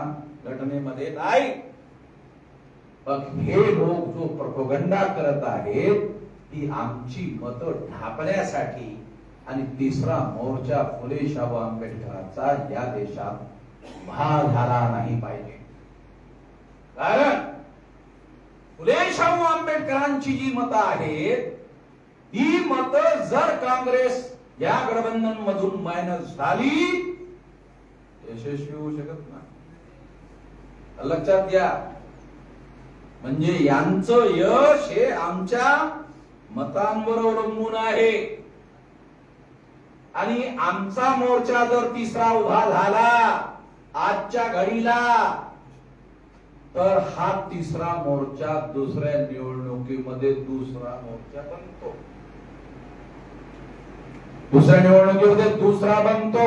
घटनेमध्ये नाही. पण हे लोक जो प्रोपगंडा करत आहेत ती आमची मतं ढापण्यासाठी आणि तिसरा मोर्चा फुले शाहू आंबेडकरांचा या देशात उभा झाला नाही पाहिजे. कारण फुले शाहू आंबेडकरांची जी मतं आहेत ही मतं जर काँग्रेस या गठबंधन मधून मायनस झाली यशस्वी होऊ शकत नाही. लक्षात घ्या. म्हणजे यांचं यश हे आमच्या मतांवर अवलंबून आहे आणि आमचा मोर्चा जर तिसरा उभा झाला आजच्या घडीला तर हा तिसरा मोर्चा दुसऱ्या निवडणुकीमध्ये दुसरा मोर्चा बनतो. दुसऱ्या निवडणुकीमध्ये दुसरा बनतो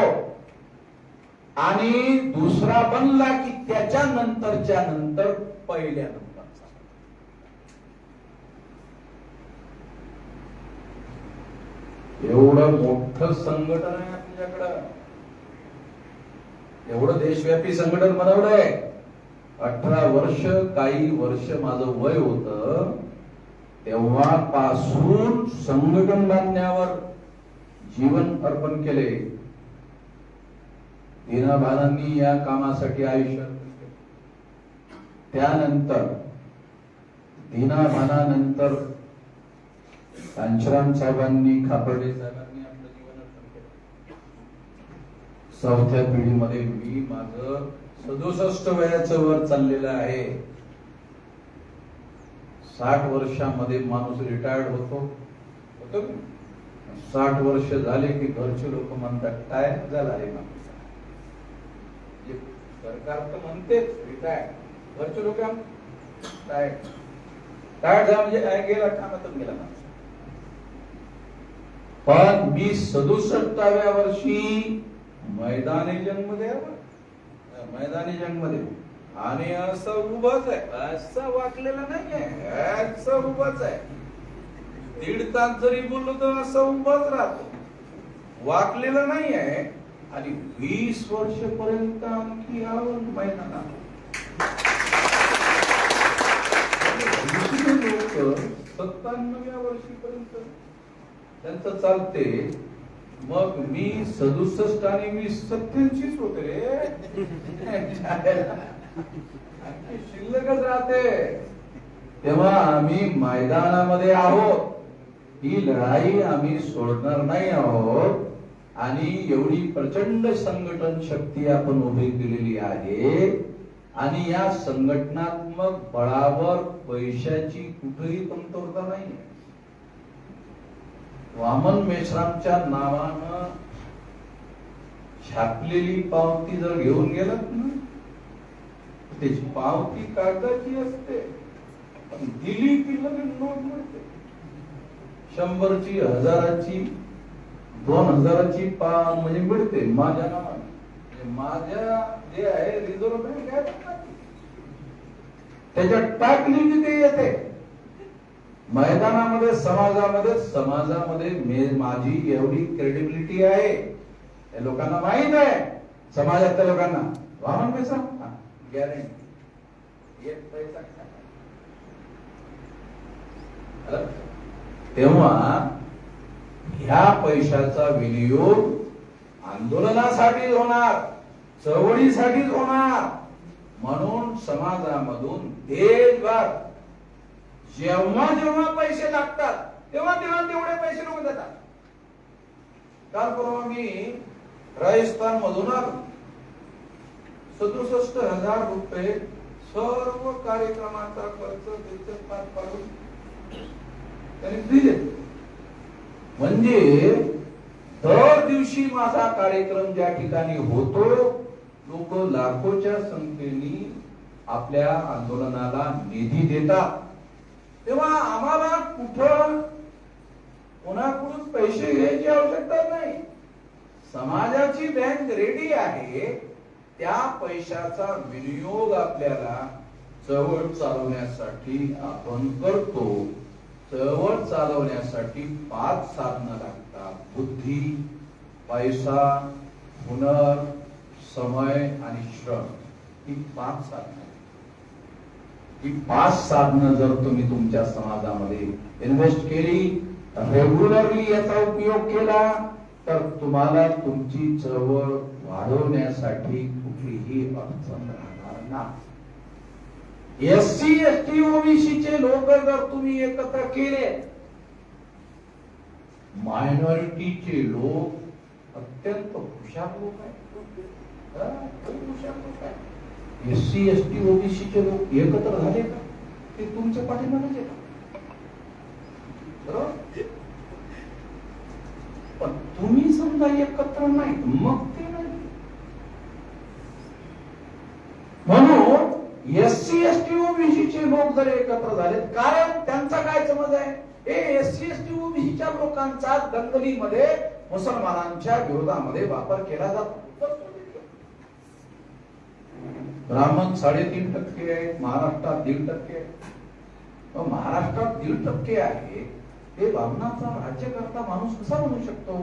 आणि दुसरा बनला की त्याच्या नंतरच्या नंतर पहिल्या नंबरचा. एवढं मोठं संघटन आहे आपल्याकडं, एवढं देशव्यापी संघटन बनवलंय. 18 वर्ष काही वर्ष माझं वय होतं तेव्हापासून संघटन बांधण्यावर जीवन अर्पण केले. दीनाभानांनी या कामासाठी आयुष्य त्यानंतर दीनाभानानंतर कांचराम साहेबांनी खापर्डे साहेबांनी आपलं जीवन अर्पण केलं. 4थ्या पिढीमध्ये मी माझं 67 वयाचं वर चाललेलं आहे. 60 वर्षामध्ये माणूस रिटायर्ड होतो. 60 वर्ष झाले की घरचे लोक म्हणतात टायर झाला आहे माणूस. सरकार तर म्हणतेच रिटायर्ड, घरचे लोक टायर्ड झाला म्हणजे काय गेला कामातून गेला माणूस. पण मी 67व्या वर्षी मैदानी जन्म द्यावा, मैदानी जन्म दे आणि असं उभंच आहे, असं वाकलेलं नाहीये, असं उभंच आहे. 1.5 तास जरी बोललो तर असं उभंच राहतो, वाकलेलं नाहीये. आणि 20 वर्ष पर्यंत आणखी यावं मैदानात. लोक 97व्या वर्षीपर्यंत त्यांचं चालते. मग मी 67 आणि मी 87 होते रे. शिल्लकच राहते. तेव्हा आम्ही मैदानामध्ये आहोत. ही लढाई आम्ही सोडणार नाही आहोत. आणि एवढी प्रचंड संघटन शक्ती आपण उभी केलेली आहे. आणि या संघटनात्मक बळावर पैशाची कुठेही कमतरता नाही. वामन मेश्रामच्या नावानं छापलेली पावती जर घेऊन गेलात ना, त्याची पावती कागदाची असते, पण दिली की लगेच नोट मिळते. 100ची, 1000ची, 2000ची म्हणजे मिळते माझ्या नावाने. माझ्या जे आहे रिझर्व्ह बँक आहे त्याच्यात टाकली की ते येते. मैदानामध्ये समाजामध्ये माझी एवढी क्रेडिबिलिटी आहे, या लोकांना माहित आहे. समाजातल्या लोकांना वाहन पैसा गॅरंटी एक पैसा. तेव्हा ह्या पैशाचा विनियोग आंदोलनासाठी होणार, चळवळीसाठीच होणार. म्हणून समाजामधून देशभर जेव्हा जेव्हा पैसे लागतात तेव्हा तेव्हा तेवढे पैसे लोक देतात. काल परवा मी राजस्थान मधून आलो. 67,000 रुपये सर्व कार्यक्रमाचा खर्च त्याचे पार पाडून त्यांनी दिले. म्हणजे दर दिवशी माझा कार्यक्रम ज्या ठिकाणी होतो, लोक लाखोच्या संख्येने आपल्या आंदोलनाला निधी देतात. तेव्हा आम्हाला कुठं कोणाकडून पैसे घ्यायची आवश्यकता नाही. समाजाची बँक रेडी आहे. त्या पैशाचा विनियोग आपल्याला चळवळ चालवण्यासाठी आपण करतो. चळवळ चालवण्यासाठी 5 साधनं लागतात: बुद्धी, पैसा, हुनर, समय आणि श्रम. ही 5 साधनं. ही 5 साधनं जर तुम्ही तुमच्या समाजामध्ये इन्व्हेस्ट केली, रेग्युलरली याचा उपयोग केला, तर तुम्हाला तुमची चळवळ वाढवण्यासाठी कुठलीही अडचण राहणार नाही. एससी, एसटी, ओबीसी चे लोक जर तुम्ही एकत्र केले, मायनॉरिटीचे लोक अत्यंत हुशार लोक आहेत. एससी, एसटी, ओबीसी चे लोक एकत्र झाले का ते तुमच्या पाठीमागे येतात. बरोबर. पण तुम्ही समजा एकत्र नाही, मग ते नाही. म्हणून एससी, एसटी, ओबीसी चे लोक जर एकत्र झाले, कारण त्यांचा काय समज आहे, हे एससी, एसटी, ओबीसीच्या लोकांचा दंगलीमध्ये मुसलमानांच्या विरोधामध्ये वापर केला जातो. ब्राह्मण 3.5% आहेत, महाराष्ट्रात 1.5% आहेत. महाराष्ट्रात 1.5% आहे, ते ब्राह्मणाचा राज्यकर्ता माणूस कसा बनू शकतो?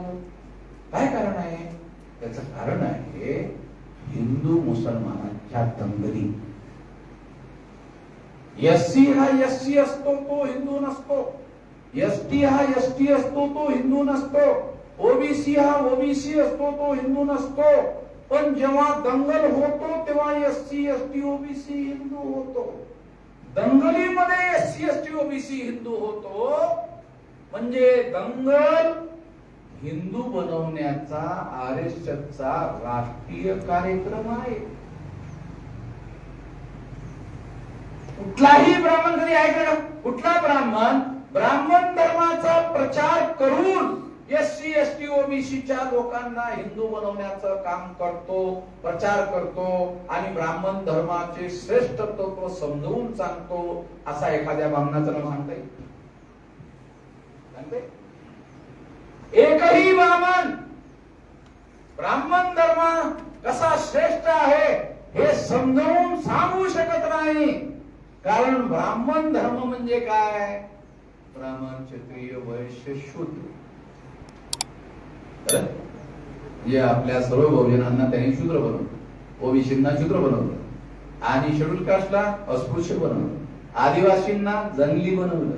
काय कारण आहे? त्याचं कारण आहे हिंदू मुसलमानांच्या दंगली. एससी हा एससी असतो तो हिंदू नसतो. एसटी हा एसटी असतो तो हिंदू नसतो. ओबीसी हा ओबीसी असतो तो हिंदू नसतो. पण जेव्हा दंगल होतो तेव्हा एससी, एसटी, ओबीसी हिंदू होतो. दंगलीमध्ये एससी, एसटी, ओबीसी हिंदू होतो. म्हणजे दंगल हिंदू बनवण्याचा आरएसएसचा राष्ट्रीय कार्यक्रम आहे. कुठलाही ब्राह्मण कधी ऐकलं? कुठला ब्राह्मण धर्माचा प्रचार करून एससी, एसटी, ओबीसीच्या लोकांना हिंदू बनवण्याचं काम करतो, प्रचार करतो आणि ब्राह्मण धर्माचे श्रेष्ठ तत्व समजवून सांगतो, असा एखाद्या ब्राह्मणाचं नाव सांगता येईल? एकही ब्राह्मण धर्म कसा श्रेष्ठ आहे हे समजावून सांगू शकत नाही. कारण ब्राह्मण धर्म म्हणजे काय? ब्राह्मण, क्षत्रिय, वैश्य, शूद्र. जे आपल्या सर्व बहुजनांना त्यांनी शूद्र बनवलं, ओबीसींना शूद्र बनवलं, आणि शेड्यूल कास्टला अस्पृश्य बनवलं, आदिवासींना जंगली बनवलं,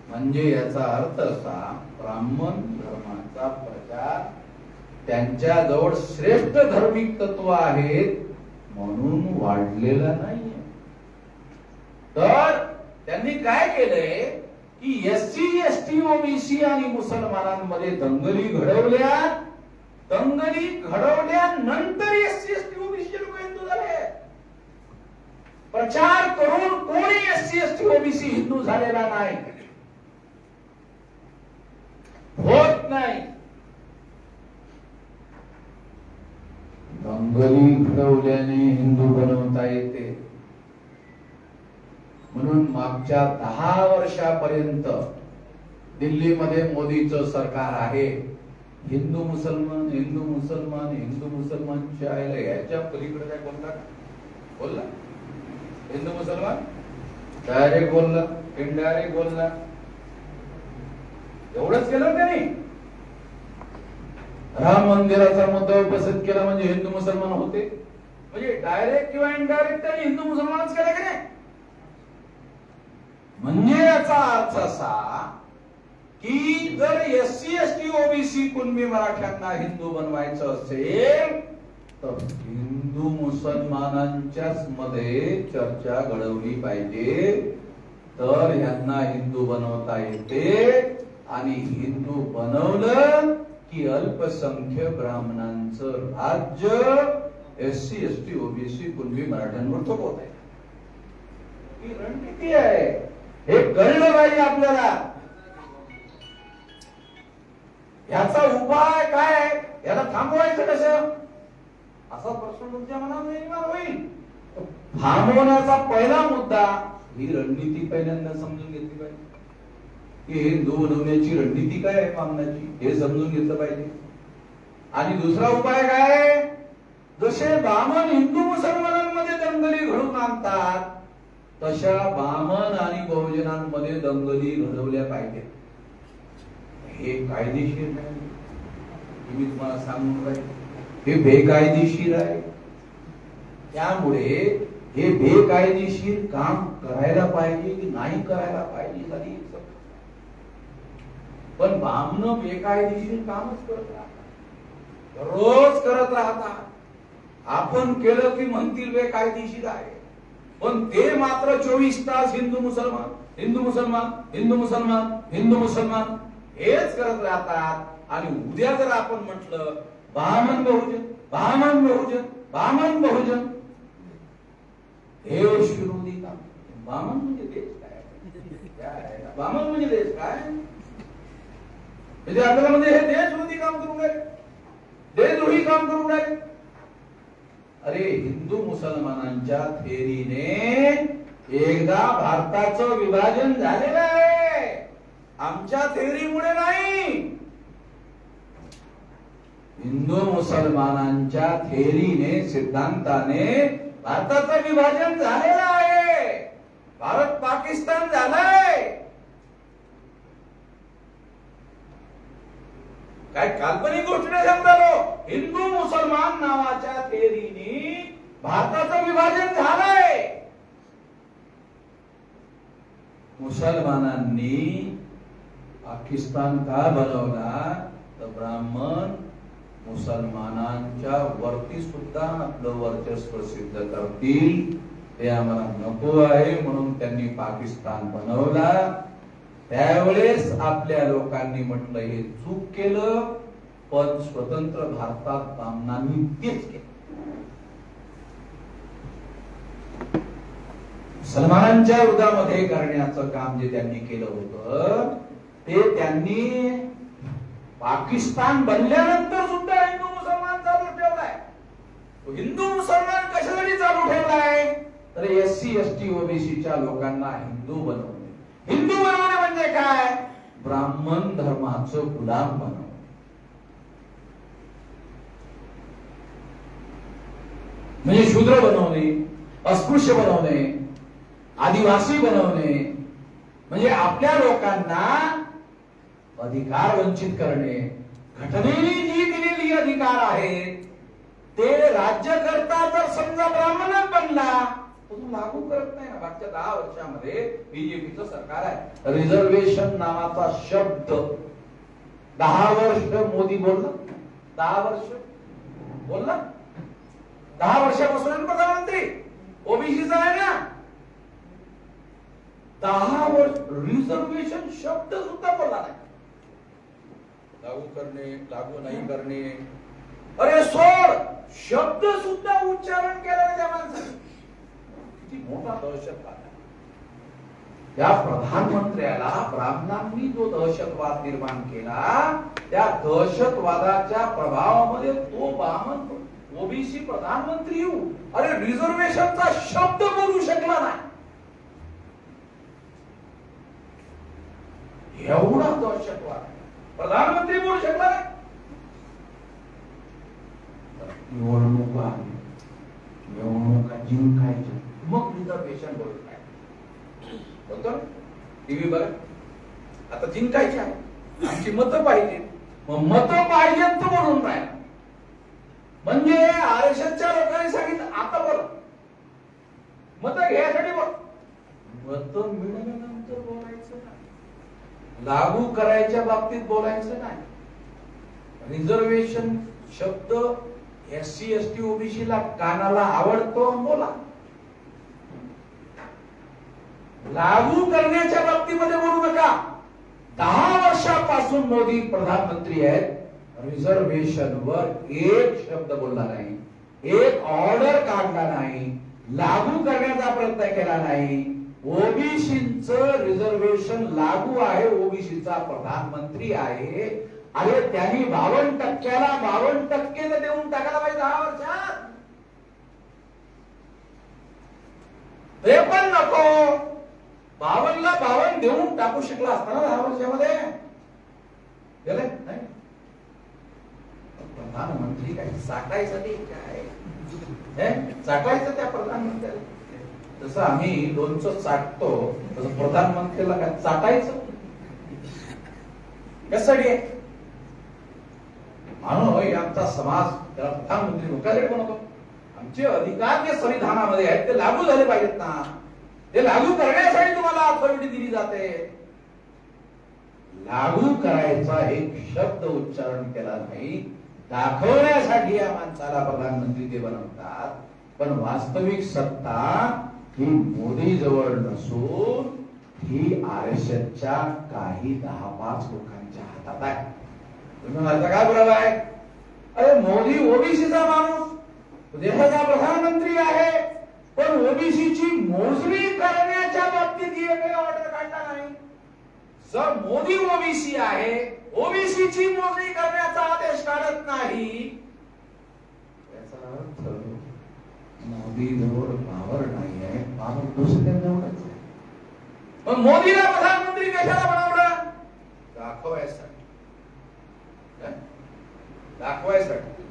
म्हणजे याचा अर्थ असा, ब्राह्मण धर्माचा प्रचार त्यांच्याजवळ श्रेष्ठ धार्मिक तत्व आहेत म्हणून वाढलेला नाहीये. तर त्यांनी काय केलंय की एससी एसटी ओबीसी आणि मुसलमानांमध्ये दंगली घडवल्या. दंगली घडवल्यानंतर एससी एसटी ओबीसी लोक हिंदू झाले. प्रचार करून कोणी एससी एसटी ओबीसी हिंदू झालेला नाही, होत नाही. दंगली घडवल्याने हिंदू बनवता येते. म्हणून मागच्या 10 वर्षापर्यंत दिल्लीमध्ये मोदीचं सरकार आहे. हिंदू मुसलमान हिंदू मुसलमान हिंदू मुसलमानच्या याच्या पलीकडे काय बोलला? हिंदू मुसलमान डायरेक्ट बोलला, इनडायरेक्ट बोलला. एवढंच केलं त्यांनी. राम मंदिराचा मुद्दा उपस्थित केला म्हणजे हिंदू मुसलमान होते. म्हणजे डायरेक्ट किंवा इनडायरेक्ट त्यांनी हिंदू मुसलमानच केलं की नाही. म्हणजे याचा अर्थ असा की जर एससी एसटी ओबीसी कुणबी मराठ्यांना हिंदू बनवायचं असेल तर हिंदू मुसलमानांच्याच मध्ये चर्चा घडवली पाहिजे. तर यांना हिंदू बनवता येते. आणि हिंदू बनवलं की अल्पसंख्य ब्राह्मणांचं राज्य एससी एसटी ओबीसी कुणबी मराठ्यांवर सोपवत आहे. ही रणनीती आहे. हे कळलं पाहिजे आपल्याला. याचा उपाय काय? याला थांबवायचं कसं? असा प्रश्न तुमच्या मनात निर्माण होईल. थांबवण्याचा पहिला मुद्दा, ही रणनीती पहिल्यांदा समजून घेतली पाहिजे की हिंदू बनवण्याची रणनीती काय आहे बामणाची, हे समजून घेतलं पाहिजे. आणि दुसरा उपाय काय? जसे बामण हिंदू मुसलमानांमध्ये दंगली घडवून आणतात तशा बामण आणि बहुजनांमध्ये दंगली घडवल्या पाहिजेत. हे कायदेशीर नाही. मी तुम्हाला सांगून राहील, हे बेकायदेशीर आहे. त्यामुळे हे बेकायदेशीर काम करायला पाहिजे की नाही करायला पाहिजे झाली. पण बामण बेकायदेशीर कामच करत राहतात, रोज करत राहतात. आपण केलं की म्हणतील बेकायदेशीर आहे. पण ते मात्र 24 तास हिंदू मुसलमान हिंदू मुसलमान हिंदू मुसलमान हिंदू मुसलमान हेच करत राहतात. आणि उद्या जर आपण म्हटलं बामण बहुजन बामण बहुजन बामण बहुजन, देश विरोधी काम. बामण म्हणजे देश काय? बामण म्हणजे देश काय? म्हणजे आपल्याला म्हणजे हे देश विरोधी काम करून राहिले, देशद्रोही काम करून राहिले. अरे हिंदू मुसलमानांच्या थेरीने एकदा भारताचं विभाजन झालेलं आहे, आमच्या थेरीमुळे नाही. हिंदू मुसलमानांच्या थेरीने सिद्धांताने भारताचं विभाजन झालेलं आहे. भारत पाकिस्तान झालंय. काय काल्पनिक गोष्ट नाही समजालो. हिंदू मुसलमान नावाच्या थेरीने भारताचं विभाजन झालंय. मुसलमानांनी पाकिस्तान का बनवला तर ब्राह्मण मुसलमानांच्या वरती सुद्धा आपलं वर्चस्व सिद्ध करतील. ते आम्हाला नको आहे म्हणून त्यांनी पाकिस्तान बनवला. त्यावेळेस आपल्या लोकांनी म्हटलं हे चूक केलं, पण स्वतंत्र भारतात ब्राह्मणांनी तेच केलं. मुसलमानांच्या विरोधामध्ये करण्याचं काम जे त्यांनी केलं होतं ते त्यांनी पाकिस्तान बनल्यानंतर सुद्धा हिंदू मुसलमान चालू ठेवलाय. हिंदू मुसलमान कशासाठी चालू ठेवलाय तर एससी एसटी ओबीसीच्या लोकांना हिंदू बनवणे. हिंदू बनवणे म्हणजे काय? ब्राह्मण धर्माचं गुलाम बनवणे. म्हणजे शूद्र बनवणे, अस्पृश्य बनवणे, आदिवासी बनवणे, म्हणजे आपल्या लोकांना अधिकार वंचित करणे. घटनेने जी दिलेली अधिकार आहेत ते राज्यकर्ता जर समजा ब्राह्मणच बनला तो लागू करत नाही ना. मागच्या 10 वर्षामध्ये बीजेपीचं सरकार आहे. रिझर्वेशन नावाचा शब्द 10 वर्ष मोदी बोलला. 10 वर्ष बोलला. 10 वर्षापासून प्रधानमंत्री ओबीसीचा आहे ना. 10 वर्ष रिझर्वेशन शब्द सुद्धा बोलला नाही. लागू करणे, लागू नाही करणे, अरे सोड, शब्द सुद्धा उच्चारण केलं नाही त्या माणसाने. किती मोठा दहशतवाद आहे. त्या प्रधानमंत्र्याला ब्राह्मणांनी जो दहशतवाद निर्माण केला, त्या दहशतवादाच्या प्रभावामध्ये तो ब्राह्मण ओबीसी प्रधानमंत्री येऊ, अरे रिझर्वेशनचा शब्द बोलू शकला नाही. एवढा दहशतवाद प्रधानमंत्री बोलू शकला नाही. निवडणुका जिंकायच्या, मग रिझर्वेशन बोलत नाही. बरोबर टीव्ही बघा. आता जिंकायची आहे, आमची मतं पाहिजे, मग मतं पाहिजे तर बोलून राहिला. म्हणजे आरक्षणच्या लोकांनी सांगितलं आता बोला, मतं घ्यायसाठी बोल. मतं मिळाल्यानंतर बोलायचं नाही, लागू करायच्या बाबतीत बोलायचं नाही. रिझर्वेशन शब्द SC ST OBC ला कानाला आवडतो, बोला. लागू करण्याच्या बाबतीमध्ये बोलू नका. 10 वर्षापासून मोदी प्रधानमंत्री आहेत, रिझर्वेशनवर एक शब्द बोलला नाही, एक ऑर्डर काढला नाही, लागू करण्याचा प्रयत्न केला नाही. ओबीसीचं रिझर्वेशन लागू आहे, ओबीसीचा प्रधानमंत्री आहे. अरे त्यांनी 52%ला 52% देऊन टाकायला पाहिजे 10 वर्षात. ते पण नको, 52ला 52 देऊन टाकू शकला असताना 10 वर्षामध्ये गेले नाही. प्रधानमंत्री काय चाटायचं ते काय चाटायचं त्या प्रधानमंत्र्याला. जसं आम्ही लोणचं चाटतो तसं प्रधानमंत्र्याला काय चाटायचं कशासाठी आहे? म्हणून आमचा समाज त्याला प्रधानमंत्री लोकांकडे बनवतो. आमचे अधिकार जे संविधानामध्ये आहेत ते लागू झाले पाहिजेत ना. ते लागू करण्यासाठी तुम्हाला अथॉरिटी दिली जाते. लागू करायचा एक शब्द उच्चारण केला नाही, दाखवण्यासाठी या माणसाला प्रधानमंत्री ते बनवतात. पण वास्तविक सत्ता ही मोदी जवळ नसून ही आरक्षणच्या काही 10-5 लोकांच्या हातात आहे. तुम्ही म्हणता काय पुरावा आहे? अरे मोदी ओबीसीचा माणूस, देशाचा प्रधानमंत्री आहे, पण ओबीसीची मोजणी करण्याच्या बाबतीत एक ऑर्डर काढला नाही. जर मोदी ओबीसी आहे, ओबीसीची मोजणी करण्याचा आदेश काढत नाही, याचा अर्थ मोदी जवळ पावर नाही आहे, पावर दुसऱ्याजवळच आहे. मग मोदीला प्रधानमंत्री कशाला बनवलं? दाखवायसाठी. दाखवायसाठी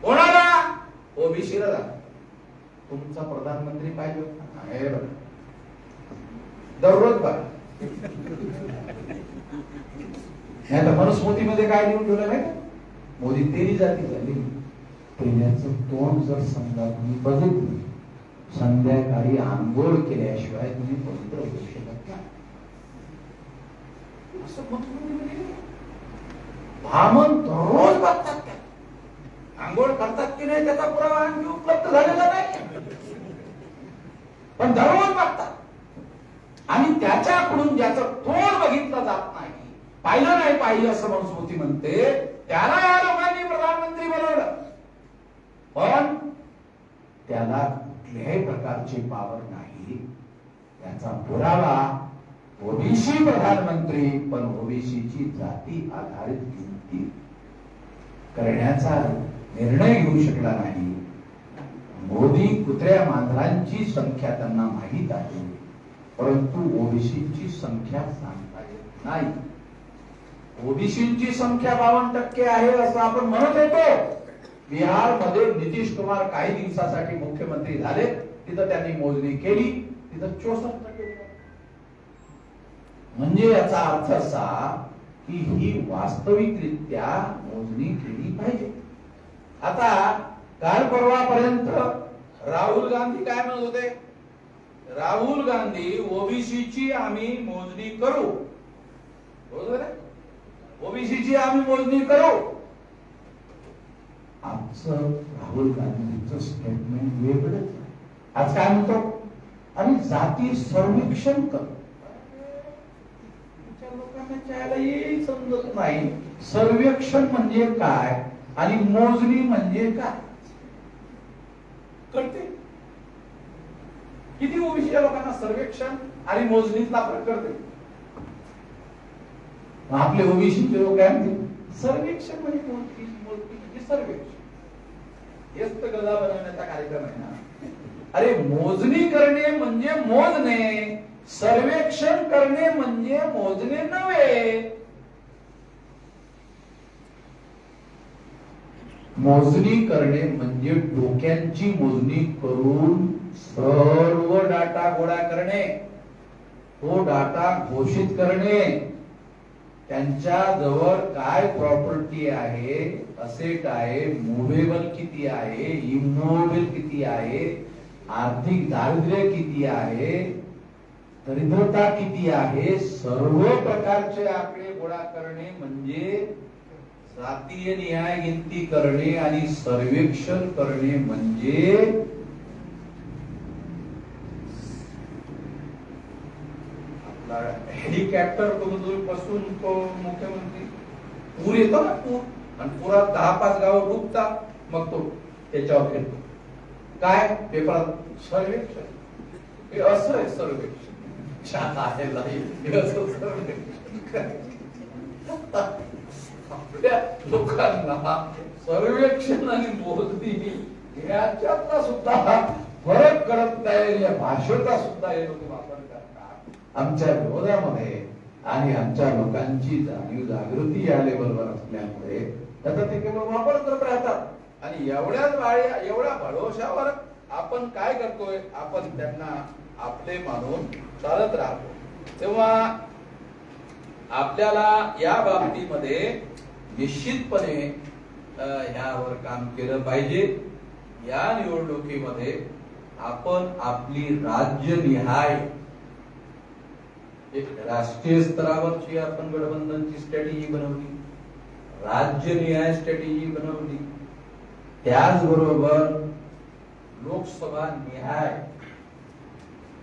कोणाला? ओबीसीला. तुमचा प्रधानमंत्री पाहिजे हे बघा, दररोज बघा. नाही तर मनुस्मृतीमध्ये काय लिहून ठेवलं नाही? मोदी तेरी जाती झाली. तेल्याचं तोंड जर समजा तुम्ही बघितलं, संध्याकाळी आंघोळ केल्याशिवाय तुम्ही पवित्र होऊ शकत नाही. असं ब्राह्मण दररोज बघतात, त्या आंघोळ करतात की नाही त्याचा पुरावा आणखी उपलब्ध झालेला नाही, पण दररोज बघतात. आणि त्याच्याकडून ज्याचं तोंड बघितलं जात नाही, पाहिलं नाही पाहिजे असं मनुस्मृती म्हणते, त्याला या लोकांनी प्रधानमंत्री बनवलं. पण त्याला कुठल्याही प्रकारची पावर नाही. याचा पुरावा ओबीसी प्रधानमंत्री, पण ओबीसीची जाती आधारित गिनती करण्याचा निर्णय घेऊ शकला नाही. मोदी कुत्र्या मांजरांची संख्या त्यांना माहीत आहे, परंतु ओबीसीची संख्या सांगता येत नाही. ओबीसीची संख्या 52% आहे असं आपण म्हणत होतो. बिहारमध्ये नितीश कुमार काही दिवसासाठी मुख्यमंत्री झाले, तिथं त्यांनी मोजणी केली, तिथं 64%. म्हणजे याचा अर्थ असा की ही वास्तविकरित्या मोजणी केली पाहिजे. आता काल परवापर्यंत राहुल गांधी काय म्हणत होते? राहुल गांधी ओबीसीची आम्ही मोजणी करू, बरोबर आहे, ओबीसीची आम्ही मोजणी करू. आमचं राहुल गांधींचं स्टेटमेंट वेगळंच. आज काय म्हणतो, आम्ही जाती सर्वेक्षण करू. लोकांना चायलाही समजत नाही सर्वेक्षण म्हणजे काय आणि मोजणी म्हणजे काय. कळते किती ओबीसीच्या लोकांना सर्वेक्षण आणि मोजणीतला फरक कळते. आपले ओबीसीचे लोक काय म्हणते, सर्वेक्षण म्हणजे मोजणी म्हणजे सर्वेक्षण. हेच तर गदा बनवण्याचा कार्यक्रम आहे ना. अरे मोजणी करणे म्हणजे मोजणे, सर्वेक्षण करणे म्हणजे मोजणे नव्हे. मोजणी करणे म्हणजे डोक्यांची मोजणी करून सर्व डाटा गोळा करणे, तो डाटा घोषित करणे, त्यांच्या जवळ काय प्रॉपर्टी आहे, असेट आहे, मुव्हेबल किती आहे, इमूव्हेबल किती आहे, आर्थिक दारिद्र्य किती आहे, दरिद्रता किती आहे, सर्व प्रकारचे आकडे गोळा करणे म्हणजे जातीय न्याय गिनती करणे आणि सर्वेक्षण करणे म्हणजे आपला हेलिकॉप्टर बसून तो मुख्यमंत्री पूर येतो ना, पूर, आणि पुरात 10-5 गावं डुबतात, मग तो त्याच्यावर फिरतो. काय पेपरात सर्वेक्षण, हे असं आहे सर्वेक्षण. आपल्या लोकांना सर्वेक्षण आणि मोजणी याच्यातला सुद्धा फरक कळत नाही, या भाषेचा सुद्धा हे लोक वापर करतात आमच्या विरोधामध्ये. आणि आमच्या लोकांची जाणीव जागृती या लेवलवर असल्यामुळे त्याचा ते केवळ वापर करत राहतात. आणि एवढ्या भरोशावर आपण काय करतोय, आपण त्यांना आपले मानून चालत राहतो. तेव्हा आपल्याला या बाबतीमध्ये निश्चितपणे ह्यावर काम केलं पाहिजे. या निवडणुकीमध्ये आपण आपली राज्यनिहाय एक राष्ट्रीय स्तरावरची आपण गठबंधनची स्ट्रॅटेजी बनवली, राज्यनिहाय स्ट्रॅटेजी बनवली, त्याचबरोबर लोकसभा निहाय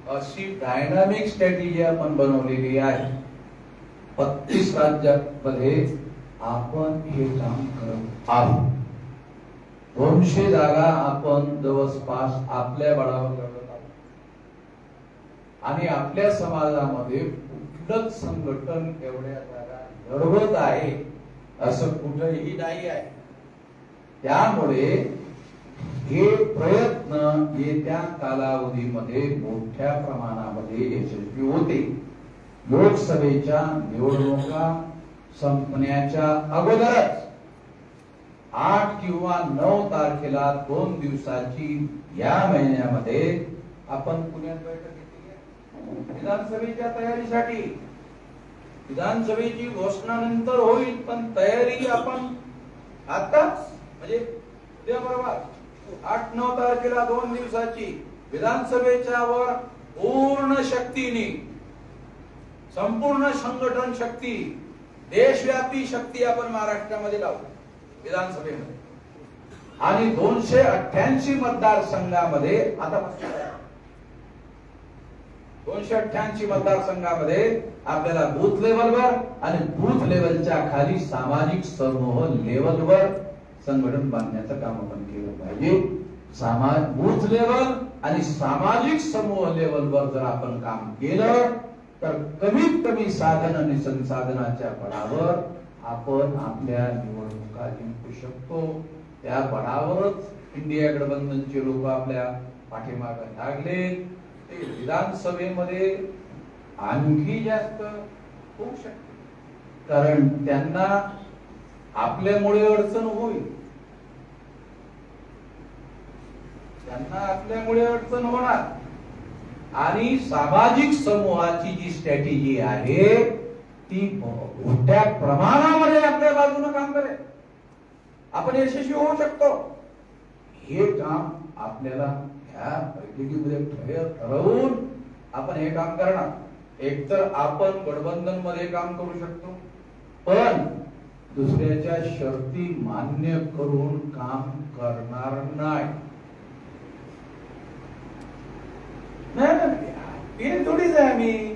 अशी डायनामिक स्ट्रॅटेजी आपण बनवलेली आहे. 35 राज्यांमध्ये आपण हे काम करत आहोत. 200 जागा आपण जवळपास आपल्या बळावर लढत आहोत. आणि आपल्या समाजामध्ये कुठलंच संघटन एवढ्या जागा लढवत आहे असं कुठेही नाही आहे. त्यामुळे हे प्रयत्न येत्या कालावधीमध्ये मोठ्या प्रमाणामध्ये यशस्वी होते. लोकसभेच्या निवडणुका संपण्याच्या अगोदरच 8 किंवा 9 तारखेला 2 दिवसाची या महिन्यामध्ये आपण पुण्यात बैठक घेतली आहे विधानसभेच्या तयारीसाठी. विधानसभेची घोषणानंतर होईल, पण तयारी आपण आता म्हणजे उद्या बरोबर 8-9 तारखेला 2 दिवसाची विधानसभेच्या वर पूर्ण शक्तीने, संपूर्ण संघटन शक्ती, देशव्यापी शक्ती आपण महाराष्ट्रामध्ये लावू विधानसभेमध्ये. आणि 288 मतदारसंघामध्ये आता 288 मतदारसंघामध्ये आपल्याला बूथ लेवलवर आणि बूथ लेवलच्या खाली सामाजिक समूह लेवलवर संघटन बांधण्याचं काम आपण केलं पाहिजे. बूथ लेवल आणि सामाजिक समूह लेवलवर जर आपण काम केलं तर कमीत कमी साधन आणि संसाधनाच्या बळावर आपण आपल्या निवडणुका जिंकू शकतो. त्या बळावरच इंडिया गठबंधनचे लोक आपल्या पाठीमागे लागले. ते विधानसभेमध्ये आणखी जास्त होऊ शकते, कारण त्यांना आपल्यामुळे अडचण होईल, त्यांना आपल्यामुळे अडचण होणार. आणि सामाजिक समूहाची जी स्ट्रॅटेजी आहे ती मोठ्या प्रमाणामध्ये आपल्या बाजूने काम करेल. आपण यशस्वी होऊ शकतो. हे काम आपल्याला ह्या बैठकीमध्ये ठरवून आपण हे काम करणार. एकतर आपण गठबंधन मध्ये काम करू शकतो, पण दुसऱ्याच्या शर्ती मान्य करून काम करणार नाही. नाही थोडीच आहे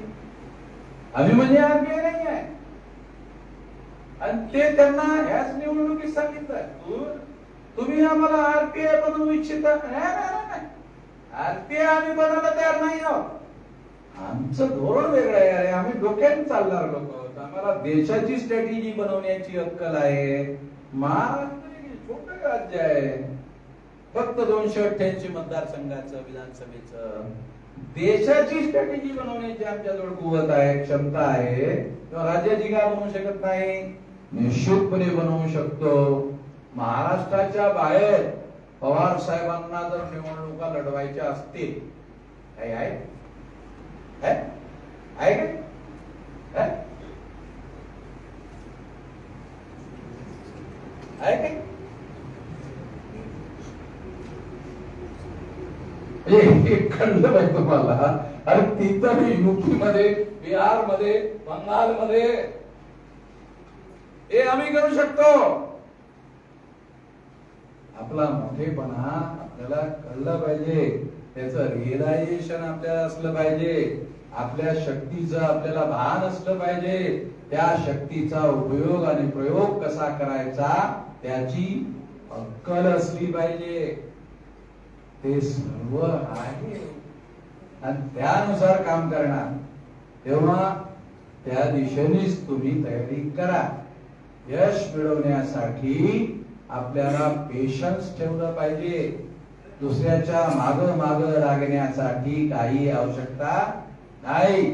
आम्ही म्हणजे आरपीआय नाही आहे. आणि ते त्यांना ह्याच निवडणुकीत सांगितलं, तुम्ही आम्हाला आरपीआय बनवू इच्छिता. आरपीआय आम्ही बनायला तयार नाही आहोत. आमचं धोरण वेगळं आहे. अरे आम्ही डोक्यात चालणार लोक आहोत. आम्हाला देशाची स्ट्रॅटेजी बनवण्याची अक्कल आहे. महाराष्ट्र छोटं राज्य आहे, फक्त 288 मतदारसंघाचं, विधानसभेचं. देशाची स्ट्रॅटेजी बनवण्याची आमच्याजवळ कुवत आहे, क्षमता आहे. तेव्हा राज्याची का बनवू शकत नाही? निश्चितपणे बनवू शकतो. महाराष्ट्राच्या बाहेर पवार साहेबांना जर निवडणुका लढवायच्या असतील, काही आहे का? कळलं पाहिजे तुम्हाला. अरे तिथं युपी मध्ये, बिहार मध्ये, बंगाल मध्ये हे आम्ही करू शकतो. आपला मोठेपणा आपल्याला कळलं पाहिजे, त्याचं रिअलायझेशन आपल्याला असलं पाहिजे. आपल्या शक्तीचं आपल्याला भान असलं पाहिजे. त्या शक्तीचा उपयोग आणि प्रयोग कसा करायचा त्याची अक्कल असली पाहिजे. ते सर्व आहे आणि त्यानुसार काम करणार. तेव्हा त्या दिशेनेच तुम्ही तयारी करा. यश मिळवण्यासाठी आपल्याला पेशन्स ठेवलं पाहिजे. दुसऱ्याच्या माग लागण्यासाठी काही आवश्यकता नाही.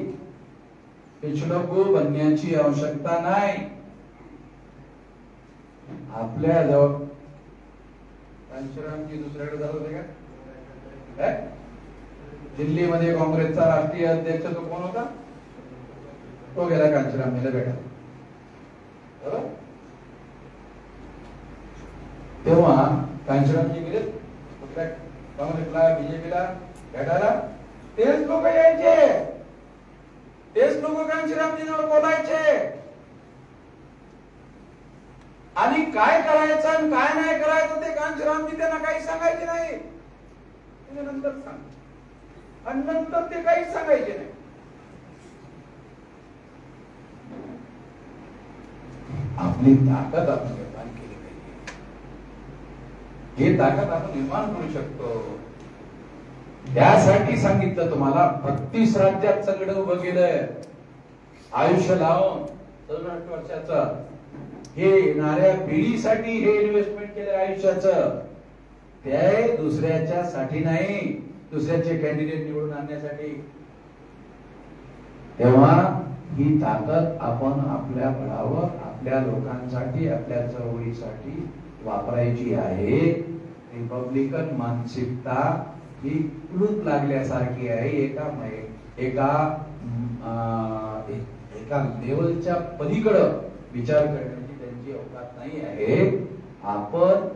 पिछडको बनण्याची आवश्यकता नाही. आपल्या जवळ कांशीरामजी दुसऱ्याकडे झालं होते का? दिल्लीमध्ये काँग्रेसचा राष्ट्रीय अध्यक्ष तो कोण होता? तो गेला कांशीरामजीला भेटायला. बरोबर? तेव्हा कांशीरामजी गेले कुठल्या काँग्रेसला, बीजेपीला भेटायला. तेच लोक यायचे, तेच लोक कांशीरामजींवर बोलायचे. आणि काय करायचं आणि काय नाही करायचं ते कांशीरामजी त्यांना काही सांगायचे नाही. नंतर सांग आणि नंतर ते काही सांगायचे नाही. आपली ताकद आपण निर्माण केली पाहिजे. हे ताकद आपण निर्माण करू शकतो. त्यासाठी सांगितलं तुम्हाला. 32 राज्यात सगळं उभं केलंय, आयुष्य लावून 64 वर्षाचं. हे येणाऱ्या पिढीसाठी हे इन्व्हेस्टमेंट केलं आयुष्याचं. ते दुसऱ्याच्या साठी नाही, दुसऱ्याचे कॅन्डिडेट निवडून आणण्यासाठी. तेव्हा ही ताकद आपण आपल्या बळावर, आपल्या लोकांसाठी, आपल्या चळवळीसाठी वापरायची आहे. रिपब्लिकन मानसिकता ही क्लूप लागल्यासारखी आहे. एका लेवलच्या पलीकडं विचार करण्याची त्यांची अवकाश नाही आहे. आपण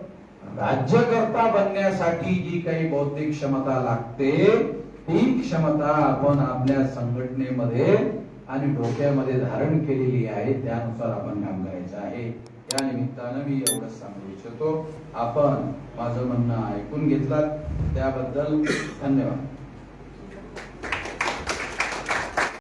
राज्यकर्ता बनण्यासाठी जी काही बौद्धिक क्षमता लागते ती क्षमता आपण आपल्या संघटनेमध्ये आणि डोक्यामध्ये धारण केलेली आहे. त्यानुसार आपण काम करायचं आहे. या निमित्तानं मी एवढंच सांगू इच्छितो. आपण माझं म्हणणं ऐकून घेतलात त्याबद्दल धन्यवाद.